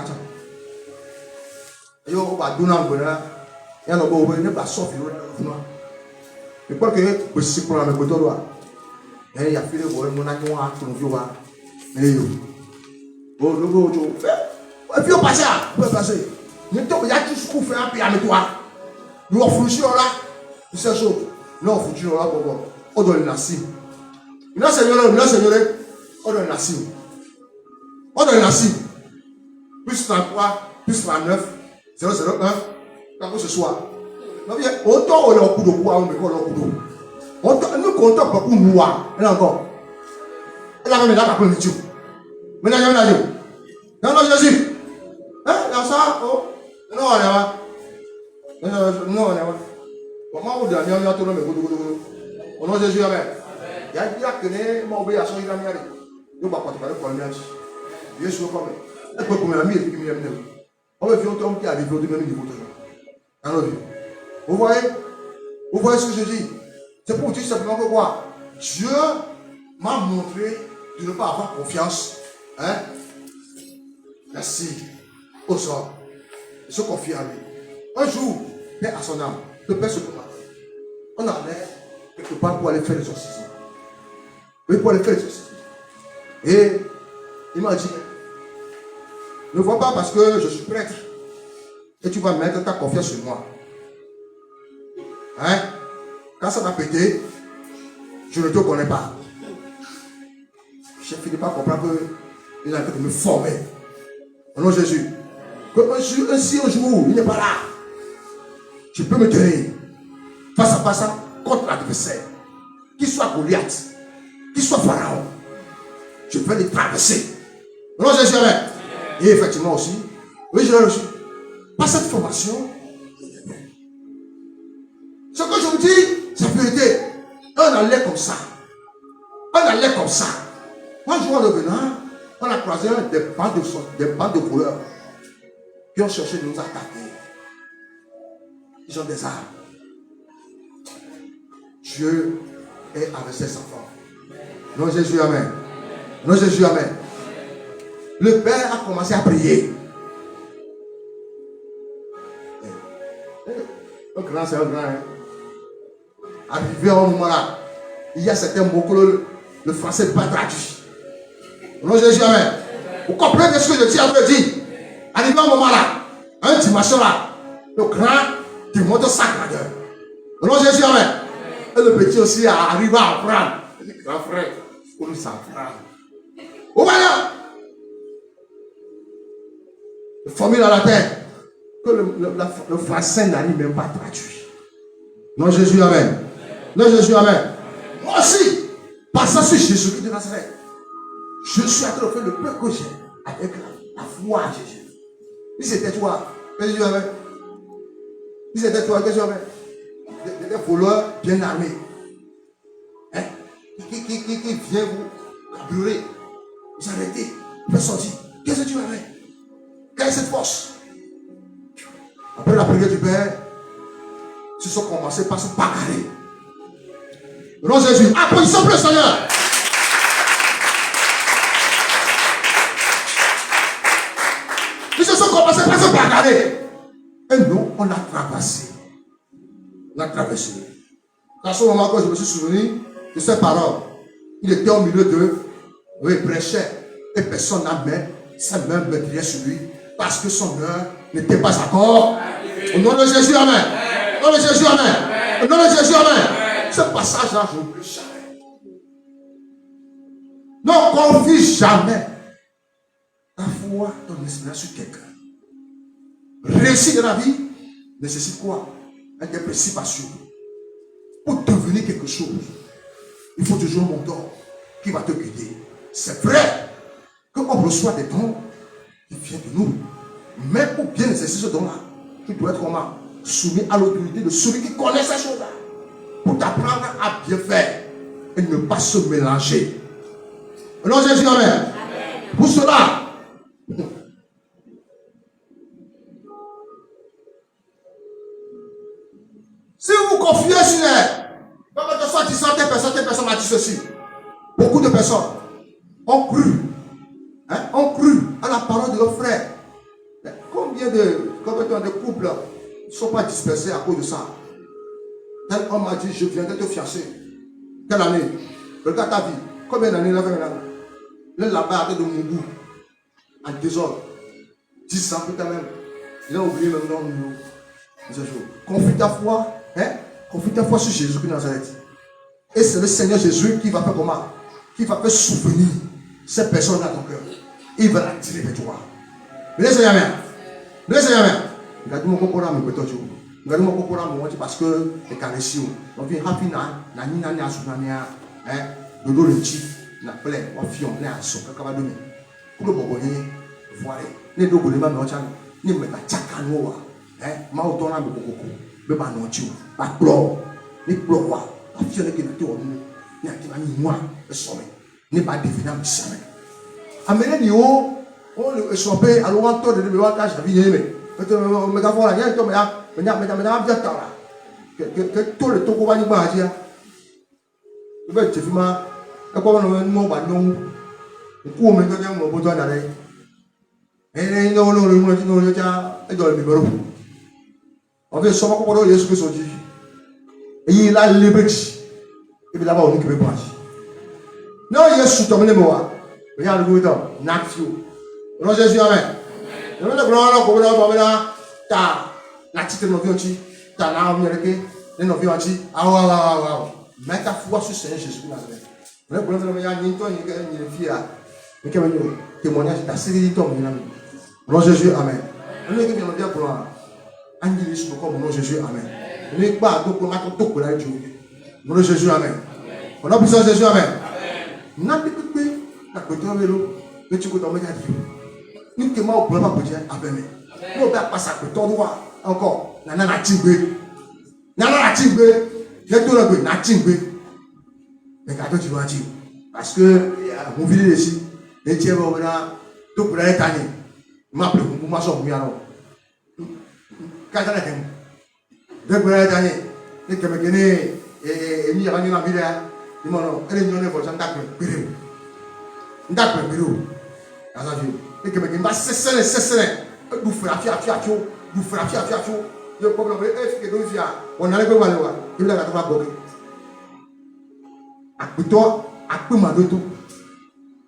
jours. Yo ba duna ngona ya no bo ne ba sofi ro na e kwa ke bo sikro na me ko to wa e ya file bo mo na ki won a tun vi wa e yo o lo go jo e fi o passer ni to ya tu sku fe api ame to wa ni o furushi ora ise so no fuji ora bobo o do ni nasim ina senyore o do ni nasim plus 33 plus 39 001 quand ce soir. Autant on a un coup de poids, on met quoi le coup de nous comptons pas pour nous. Et encore. Et là, on est là, on est là. Maintenant, il y a un avion. Non, Jésus. Hein, dans ça, oh. Non, on est là. Non, on est là. Comment vous dernier, on a tourné, mais on a Jésus, amen. Il y a que les morts, il y a son idée. Il va pas te parler pour le mien. Dieu soit comme elle. Elle peut comme un ami et puis il m'aime. On va faire un homme qui arrive au même niveau toujours. Vous voyez ce que je dis? C'est pour dire simplement que quoi? Dieu m'a montré de ne pas avoir confiance. Hein? Merci. Au sort. Se confier à lui. Un jour, Père à son âme, le Père se combat. On allait quelque part pour aller faire l'exorcisme. Oui, pour aller faire l'exorcisme. Et il m'a dit, ne vois pas parce que je suis prêtre et tu vas mettre ta confiance sur moi. Hein? Quand ça va péter, je ne te connais pas. J'ai fini par comprendre qu'il a fait de me former. Au nom de Jésus. Que si un jour il n'est pas là, je peux me tenir face à face contre l'adversaire. Qu'il soit Goliath, qu'il soit Pharaon, je peux les traverser. Au nom de Jésus. Et effectivement aussi, oui, je l'ai reçu. Par cette formation, ce que je vous dis, c'est la vérité. On allait comme ça. Un jour en revenant, on a croisé des bandes de voleurs qui ont cherché de nous attaquer. Ils ont des armes. Dieu est avec ses enfants. Non, Jésus, amen. Non, Jésus, amen. Le Père a commencé à prier. Un grand, c'est un grand. Hein? Arrivé à un moment là, il y a certains mots que le français n'est pas traduit. Non, Jésus, amen. Vous comprenez ce que je dis à vous dire? Arrivé à un moment là, un dimanche là, le grand démontre sa grandeur. Non, Jésus, amen. Et le petit aussi arrive à apprendre. Il dit, grand frère, on s'apprend. Vous voyez? formule à la terre que le français n'arrive même pas à traduire. Non, Jésus, amen. Non, Jésus, amen. Moi aussi, passant sur Jésus-Christ de Nazareth, je suis en train de faire le peu que j'ai avec la foi en Jésus. Si c'était toi, qu'est-ce que tu avais? Si c'était toi, qu'est-ce que tu avais? Des voleurs bien armés. Hein? Qui viennent vous brûler, vous arrêter, vous sortir. Qu'est-ce que tu avais? Quelle est cette force? Après la prière du Père, ils se sont commencés par se bagarrer. Non, Jésus, applaudissons le Seigneur. Ils se sont commencés par se bagarrer. Et nous, on a traversé. On a traversé. À ce moment, quand je me suis souvenu de ces paroles, il était au milieu d'eux, il prêchait, et personne n'a mis sa main meurtrière sur lui, parce que son heure n'était pas d'accord. Au nom de Jésus, amen. Au nom de Jésus, amen. Au nom de Jésus, amen. Ce passage-là, je n'oublie jamais. Non, confie jamais ta foi, ton espérance sur quelqu'un. Réussir dans la vie nécessite quoi? Des précipitations. Pour devenir quelque chose, il faut toujours un mentor qui va te guider. C'est vrai qu'on reçoit des dons qui viennent de nous. Mais pour bien exercer ce don-là, tu dois être comment? Soumis à l'autorité de celui qui connaît ces choses-là. Pour t'apprendre à bien faire et ne pas se mélanger. Alors Jésus, amen. Pour cela, si vous confiez sur elle, pas que ce soit disant telle personne m'a dit ceci. Beaucoup de personnes ont cru à la parole de leurs frères. Combien de couples ne sont pas dispersés à cause de ça? Tel homme m'a dit, je viendrai te fiancer. Quelle année? Regarde ta vie. Combien d'années il a fait maintenant? Il est là-bas de mon goût. En désordre. 10 ans peut-être même. Il a oublié même nom de nous. Confie ta foi. Confie ta foi sur Jésus-Christ de Nazareth. Et c'est le Seigneur Jésus qui va faire comment? Qui va faire souvenir ces personnes dans ton cœur. Il va l'attirer vers toi. Mais laissez amen. Laissez amen. Regardez-moi comment on me peut dire. Regardez-moi comment on me dit parce que les caresses. On vient rapidement. Nani asunania. De l'eau le chi. Na plein. On fion. Na son. Kakaba donné. Pour le bonbonnier. Voilà. Les deux golema me ochan. Ni me la tchakanoa. Ma autona me kokoko. Me ba no chiu. Ba plo. Ni plo wa. A fion que na te onu. Ni akina ni moi. E somme. Ni ba divina me same. Amene ni o. On le choper à l'ouanto de me voir cache la vie mais me ga voilà bien to me bien tara que tout le toko va ni ba dia be tifima e ko no ba no ku me to dem mo bo to na le no ja e do mi bero on veut so ko do Yesu Christ oji e la liberty e bi la ba o ni ke be ba no Yesu to me le mo wa be ya lu to na fiu. Non Jésus, amen. Je vais te gloire comme là, comme là, ta la petite novioti, ta la américaine, les novioti, ah. Mets ta foi sur Seigneur Jésus Nazareth. Le problème c'est que y a ni toi ni fille là. Mais quand même témoignage ta série de ton ami. Non Jésus, amen. On est que bien dire pour Angelis comme non Jésus, amen. On n'est pas donc on a tout pour la Dieu. Non Jésus, amen. On a besoin de Jésus, amen. N'a pas que la côté en vélo, que tu peux tomber à Dieu. Nous qui m'ont pour pas dire abémé. Nous pas passer que ton droit encore. Nana tingbe. J'ai tout le na tingbe. Mais quand tu vas dire parce que mon village ici, les tiens vont là tout pour aller tanner. M'appelle pour moi son alors. Quand ça là de pour aller tanner. Les que me gagner et mi rani na village. Ils m'ont elle n'y en a pas ça d'accord. D'accord bureau. Asa vie. Et que me va cesser du frafia le problème est que do via on allait pas mal là il a pas boquer akuto akuma do to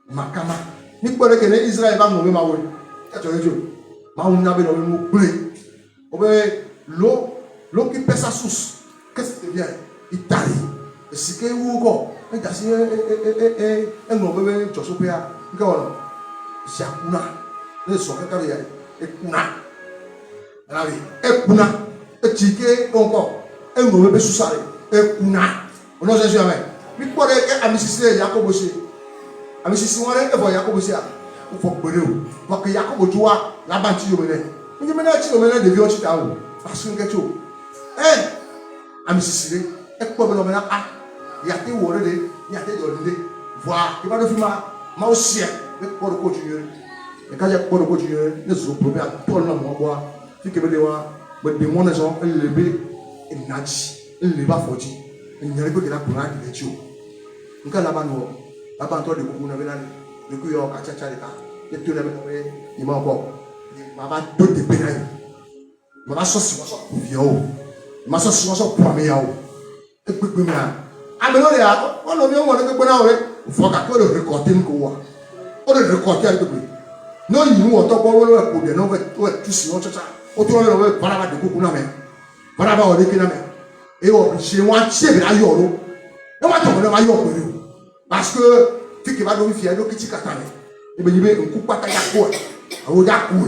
makama ni pole que les Israël va mourir ma woli ka to jo ma on na be no mo play obe l'eau qui pèse sa source qu'est-ce que vient Italie et si que ou ko e da si e no bebe josopea ko Jakuna, les sont capables et kuna. Ah oui, et kuna, et tike encore, et mauvais sous salé, et kuna. On a Jésus amen. Mais quoi de amisisi Jacob aussi. Amisisi on est devant Jacob aussi. Il faut que vous, parce que Jacob tu vois la banque tu menais. Mais maintenant tu menais de vieux tu t'as où? Parce que tu. Amisisi, et quoi de maintenant ah, il y a des words de, il y a des données. Voilà, il va de faire ma aussi. Mais quoi de continuer? Et quand il y a quoi de continuer, les autres problèmes, tout le monde voit. Si que vous voulez voir, mais des gens sont élevés et nagi, ils va foutre. Il n'y a pas de la courante de Dieu. Nous avons là-bas, toi de beaucoup de gens, de qui ont caché les cas, de tout le monde, il m'a encore, il m'a tout dépêché. Il m'a sorti pour vieux, il m'a sorti pour premier. Et puis, ah, mais non, on a bien montré que bon, il faut qu'on le récolte une fois. On le récolte un peu. Non, il nous entend pas le coup de non, tout sinon, ça. Autour de nous, voilà, de beaucoup de gens. Voilà, on est qui n'a et chez moi, c'est bien yoro. Et moi, tu vas yoro. Parce que tu vas nous faire donc tu catane. Et bien, il y a un coup pas ta quoi. Alors, d'accord.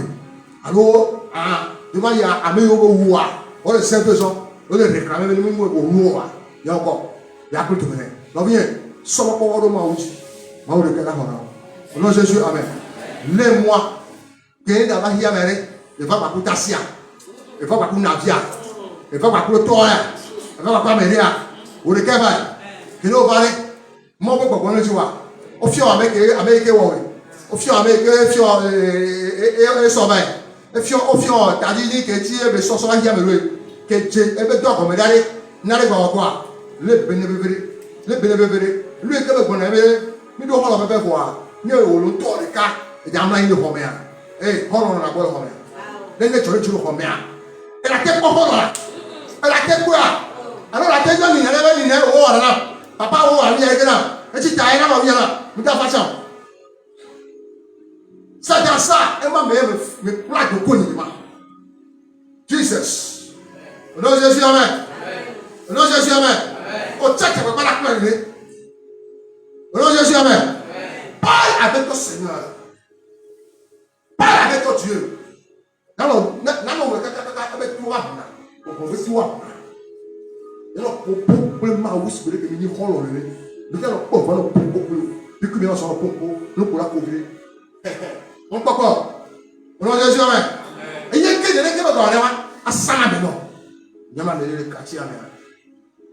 Alors, ah, devant il y a amélioré ou quoi. On est simple gens. On est réclamé le même au noir. Il y a encore. Il y a plus de monde. Donc bien, sans pas voir le mal aussi. Mal de quel argent. Au nom de Jésus, amen. Les mois, qui d'abord il y a mais il va pas pour Tassia. Il va pas pour Navia. Il va pas pour toi. Il va pas me dire. Ou le Kevin. Qui nous parle. Moi, je ne sais pas. Au fur et à mesure, Américain, au fur et à mesure, et sommeil. Au fur, t'as dit que tu es le sorcier qui a mené. Que tu es le docteur comme d'aller. N'allez pas voir. Le bénéfice. Le bénéfice. Lui, que vous connaissez, mais nous allons faire voir. Nous allons le tour de cas. Et dans la ligne de combien. Eh, on a quoi combien. Les gens tu le combien. Et la tête, on va. Et la tête, quoi. Alors la tête, il y a une oh là. Papa, oh, il y a une là. Et tu t'as un là, il y a façon. Ça, dans ça, elle m'a me plaque de connement. Jesus. Au nom de Jésus, amen. Au nom de Jésus, amen. Au tchèque, tu ne peux pas la plaindre. Au nom de Jésus, amen. Parle avec ton Seigneur. Parle avec ton Dieu. Non, avec toi. On veut toi. Et alors, pour le mal, vous savez que nous avons nous allons pas le pompo. Puis que nous sommes le pompo, nous pour la couvrir. On peut quoi? Au nom de Jésus, amen. Et il y a quelqu'un qui va dans la à Sana maintenant. Il y a ma mère, le quartier,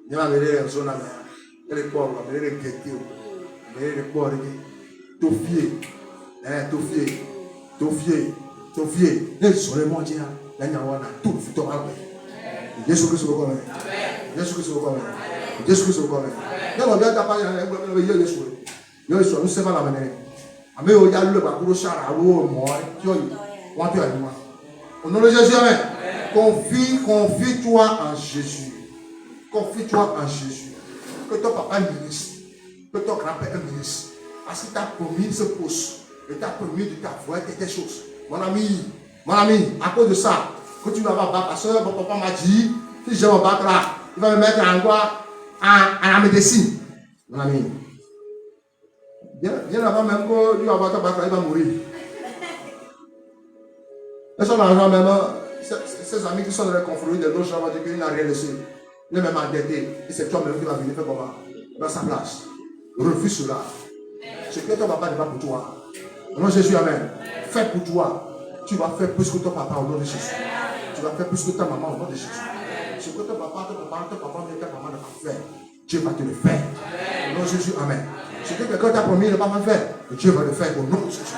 il y a ma mère, la zone, il y a les corps, il y a les ghettos, il y a les corps, Tofié, les soleils mondiaux, il y a tout le futur. Jésus Christ vous connaît. Jésus Christ vous connaît. Jésus Christ vous connaît. Nous avons bien tapé Jésus. Jésus, nous sommes à la manière. Mais il y a le parcours de Charles, moi, tu vois, au nom de Jésus, amen. Confie-toi en Jésus. Confie-toi en Jésus. Que ton papa est ministre. Que ton grand-père est ministre. Parce qu'il t'a promis ce poste. Il t'a promis de t'avoir quelque chose. Mon ami, à cause de ça, que tu vas avoir parce que mon papa m'a dit, si j'ai mon bac là, il va me mettre en quoi? À la médecine. Mon ami. Bien avant même que tu vas avoir ton bac là, il va mourir. Et son argent même, ses amis qui sont dans les conflits de l'autre, vont dire qu'il n'a rien laissé. Il est même endetté. Et c'est toi-même qui va venir faire comment? Dans sa place. Refuse cela. Ce que ton papa n'est pas pour toi. Au nom de Jésus, amen. Fais pour toi. Tu vas faire plus que ton papa au nom de Jésus. Tu vas faire plus que ta maman au nom de Jésus. Ce que ton papa et ta maman ne pas faire, Dieu va te le faire. Au nom de Jésus, amen. Ce que quelqu'un t'a promis ne pas faire, Dieu va le faire au nom de Jésus.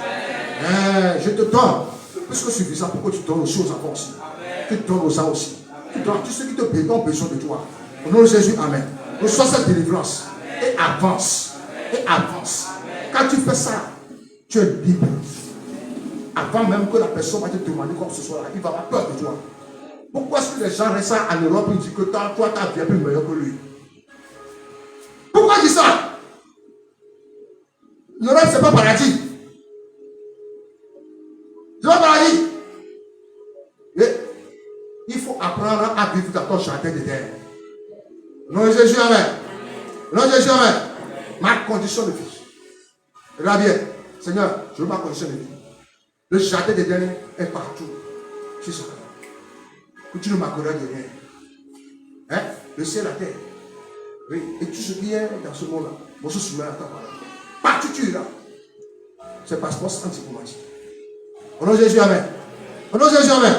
Je te donne plus que suffisant pour que tu donnes aux choses encore aussi. Tu donnes aux gens aussi. Tu donnes tout ce qui te paye, ont besoin de toi. Au nom de Jésus, amen. Reçois cette délivrance et avance. Et avance. Quand tu fais ça, tu es libre. Avant même que la personne va te demander comme ce soit là, il va avoir peur de toi. Pourquoi est-ce que les gens restent en Europe et disent que toi, ta vie est plus meilleure que lui? Pourquoi il dit ça? L'Europe, ce n'est pas paradis. Ce n'est pas paradis. Et il faut apprendre à vivre dans ton jardin de terre. Non, Jésus, amen. Non, Jésus, amen. Ma condition de vie. Regarde bien. Seigneur, je veux ma condition de vie. Le jardin d'Éden est partout. C'est ça. Que tu ne m'accorderas de rien. Hein? Le ciel, la terre. Oui. Et tout ce qui est dans ce monde-là. Moi, je suis là à ta parole. Partout tu es là. C'est passeport anti-diplomatique. Au nom de Jésus, Amen. Au nom de Jésus, Amen.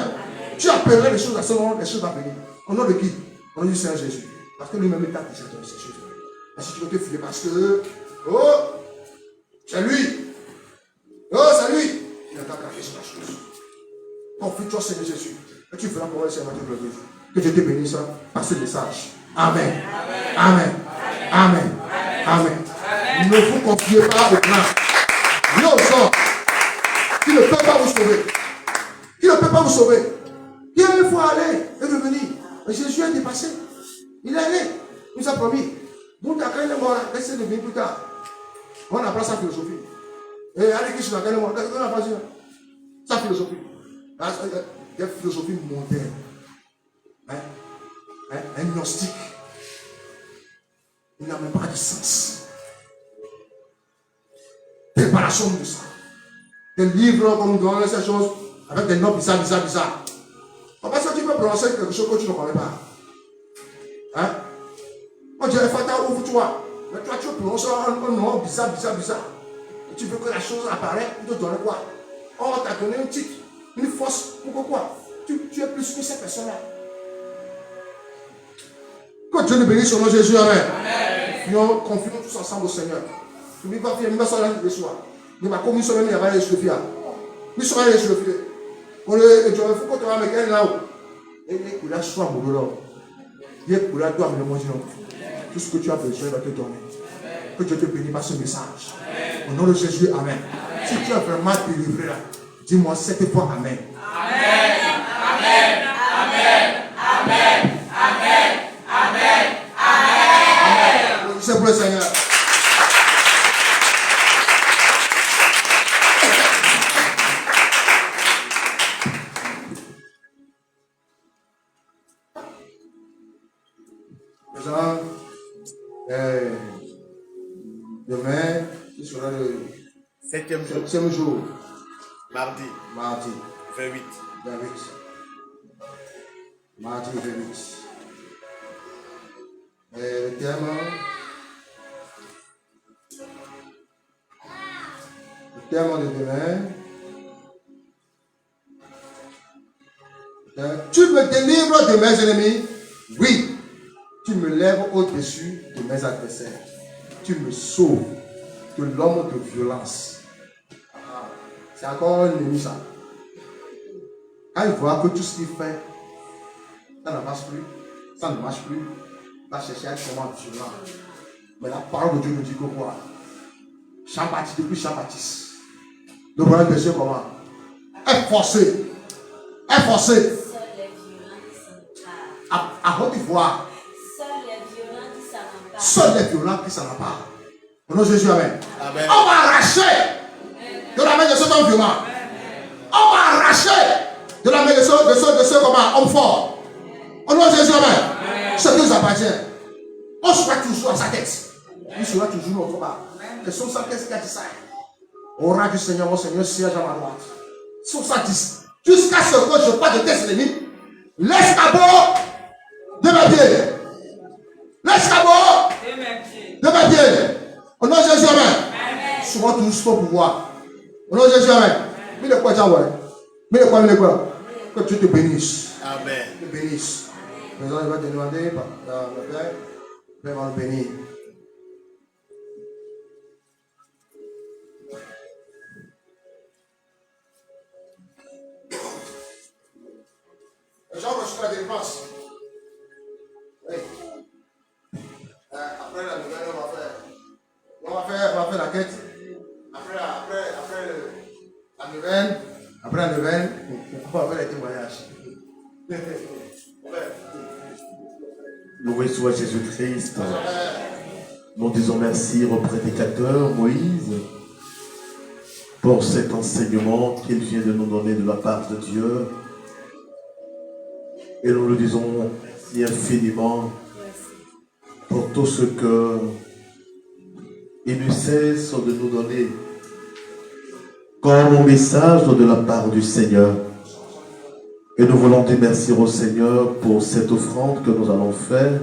Tu appellerais les choses à ce moment, les choses à venir. Au nom de qui? Au nom du Seigneur Jésus. Parce que lui-même est accusateur de ces choses. Ainsi tu peux te filer parce que, oh, c'est lui. Oh, c'est lui. Il n'a pas craqué sur la chose. Confie-toi, Seigneur Jésus. Et tu feras pour le Seigneur Jésus. Que Dieu te bénisse par ce message. Amen. Amen. Amen. Amen. Ne vous confiez pas au plan. Dis aux gens qui ne peuvent pas vous sauver. Qui ne peut pas vous sauver. Il faut aller et revenir. Et Jésus est dépassé. Il est allé. Il nous a promis. Bon, quand il est mort, laissez de venir plus tard. On apprend sa philosophie. Et allez, qui quand il est mort, on apprend sa philosophie. Des philosophies modernes. Un gnostique. Il n'a même pas de sens. Préparation de ça. Des livres comme nous donnons ces choses avec des noms bizarres. Parce que tu peux prononcer quelque chose que tu ne connais pas. Hein? On dirait Fata ouvre toi. Mais toi, tu prononces un nom bizarre. Et tu veux que la chose apparaisse pour te donner quoi? On t'a donné un titre, une force. Pourquoi? Tu es plus que ces personnes-là. Que Dieu nous bénisse au nom de Jésus, Amen. Confions tous ensemble au Seigneur. Tu ne vas pas faire, mais ça là, je sois. Mais ma commission même, il n'y a pas de cheveux. Nous sommes allés sur le filet. Il faut que tu vas mettre là-haut. Et il a soit mon dollar. Il est pour la toi, mais le monde tout ce que tu as besoin, il va te donner. Que Dieu te bénisse par ce message. Au nom de Jésus, Amen. Si tu as vraiment délivré là, dis-moi cette fois Amen. Amen. Amen. Amen. Amen. Amen. Amen. Amen. C'est pour le Seigneur. Demain, ce sera le 7e jour. Mardi. 28. Mardi 28. Le thème de demain. Tu me délivres de mes ennemis? Oui. Tu me lèves au-dessus de mes adversaires. Tu me sauves de l'homme de violence. C'est encore un ennemi ça. Quand il voit que tout ce qu'il fait, ça ne marche plus, il va chercher à être vraiment violent. Mais la parole de Dieu nous dit que quoi? Jean-Baptiste, depuis Jean-Baptiste, le problème de Dieu comment? Est forcé. À votre voix. Seuls les violents qui s'en emparent. Au nom de Jésus, Amen. Amen. On va arracher de la main de cet homme violent. On va arracher de la main de ce homme fort. Au nom de Jésus, Amen. Ce qui nous appartient. On sera toujours à sa tête. Il sera toujours notre bas. Que son sang, qu'est-ce qu'il a dit ça? Au rang du Seigneur, mon Seigneur, siège à ma droite. 70. Jusqu'à ce que je parle de tes ennemis. L'escabeau de mes pieds. L'escabeau de mes pieds. Au nom de Jésus, Amen. Souvent toujours son pouvoir. Au nom de Jésus, Amen. Mais le quoi, mais le quoi. Que Dieu te bénisse. Amen. Te bénisse. Maintenant, il va te demander, le Père, Père va le bénir. Les gens vont reçu la dépense. Oui. Après la nouvelle, on va faire la quête. Après la nouvelle, on va faire les témoignages. Loué soit Jésus-Christ. Nous disons merci au prédicateur Moïse pour cet enseignement qu'il vient de nous donner de la part de Dieu. Et nous le disons si infiniment pour tout ce que il ne cesse de nous donner comme un message de la part du Seigneur. Et nous voulons te remercier au Seigneur pour cette offrande que nous allons faire,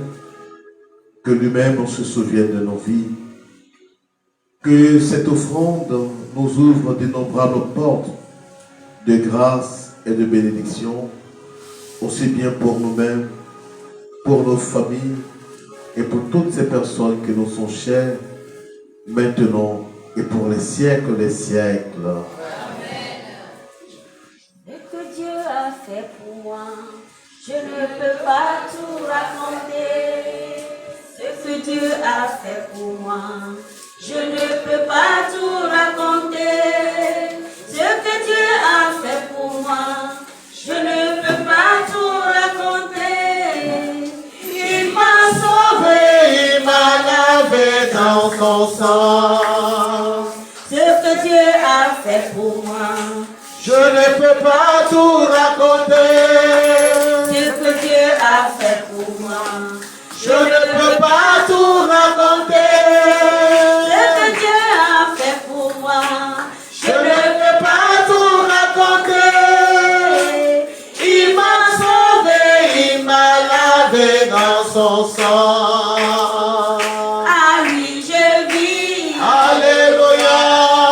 que lui-même on se souvienne de nos vies, que cette offrande nous ouvre d'innombrables portes de grâce et de bénédiction, aussi bien pour nous-mêmes, pour nos familles et pour toutes ces personnes qui nous sont chères, maintenant et pour les siècles des siècles. Ce que Dieu a fait pour moi, je ne peux pas tout raconter. Ce que Dieu a fait pour moi, je ne peux pas tout raconter. Ce que Dieu a fait pour moi, je ne peux pas tout raconter. Il m'a sauvé, il m'a lavé dans son sang. Ce que Dieu a fait pour moi, Je ne peux pas tout raconter. ce que Dieu a fait pour moi, Je ne peux pas tout raconter. ce que Dieu a fait pour moi, Je ne peux pas tout raconter. Il m'a sauvé, il m'a lavé dans son sang. à lui je vis, Alléluia.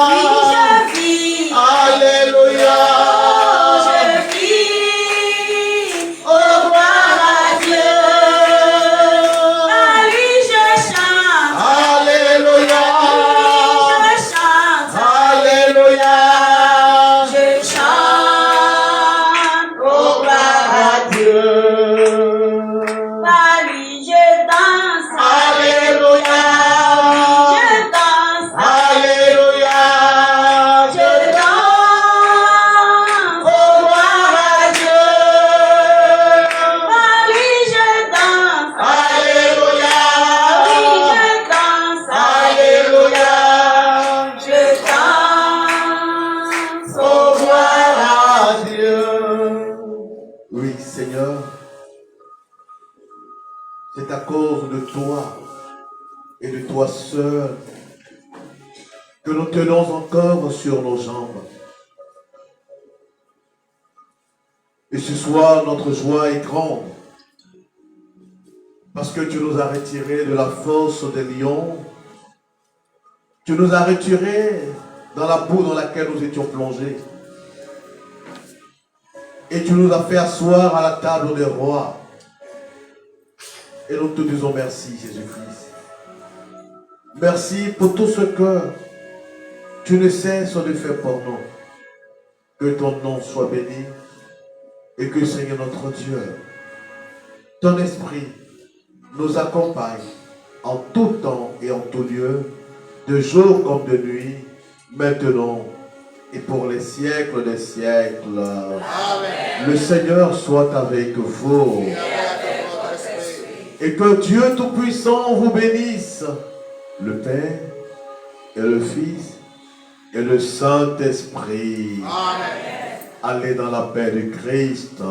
oui je vis, Alléluia. je vis, Oh, gloire à Dieu. à lui je chante, Alléluia. je chante, Alléluia. je chante, Oh, gloire à Dieu. à lui je danse, Alléluia. je danse, Alléluia. je danse, Oh, gloire à Dieu. à lui je danse, Alléluia. oui je danse, Alléluia. je danse, Oh, gloire à Dieu. Oui, Seigneur, c'est à cause de toi et de toi seul que nous tenons encore sur nos jambes. Et ce soir, notre joie est grande parce que tu nous as retirés de la force des lions. Tu nous as retirés dans la boue dans laquelle nous étions plongés. Et tu nous as fait asseoir à la table des rois. Et nous te disons merci, Jésus-Christ. Merci pour tout ce que tu ne cesses de faire pour nous. Que ton nom soit béni et que, Seigneur notre Dieu, ton esprit nous accompagne en tout temps et en tout lieu, de jour comme de nuit, maintenant et pour les siècles des siècles. Amen. Le Seigneur soit avec vous. Et que Dieu Tout-Puissant vous bénisse, le Père et le Fils et le Saint-Esprit. Allez dans la paix du Christ.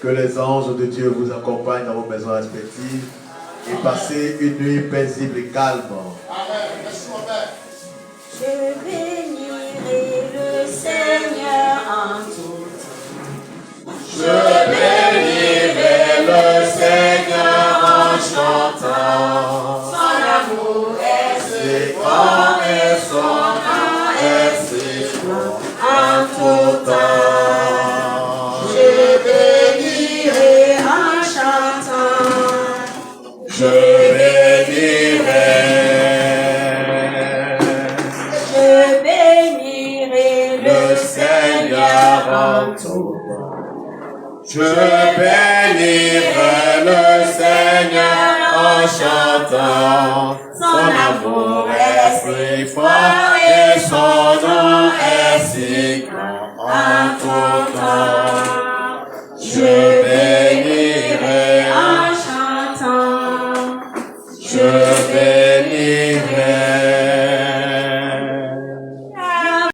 Que les anges de Dieu vous accompagnent dans vos maisons respectives et passez une nuit paisible et calme. je bénirai le Seigneur en tout temps. Je bénirai le Seigneur en chantant. Son amour est C'est grand et son nom est si grand en tout temps. je bénirai en chantant. Je bénirai. Je bénirai Le Seigneur en tout temps. Je bénirai le Seigneur en chantant. Son amour est si fort et son nom est si grand en tout temps. Je bénirai en chantant. Je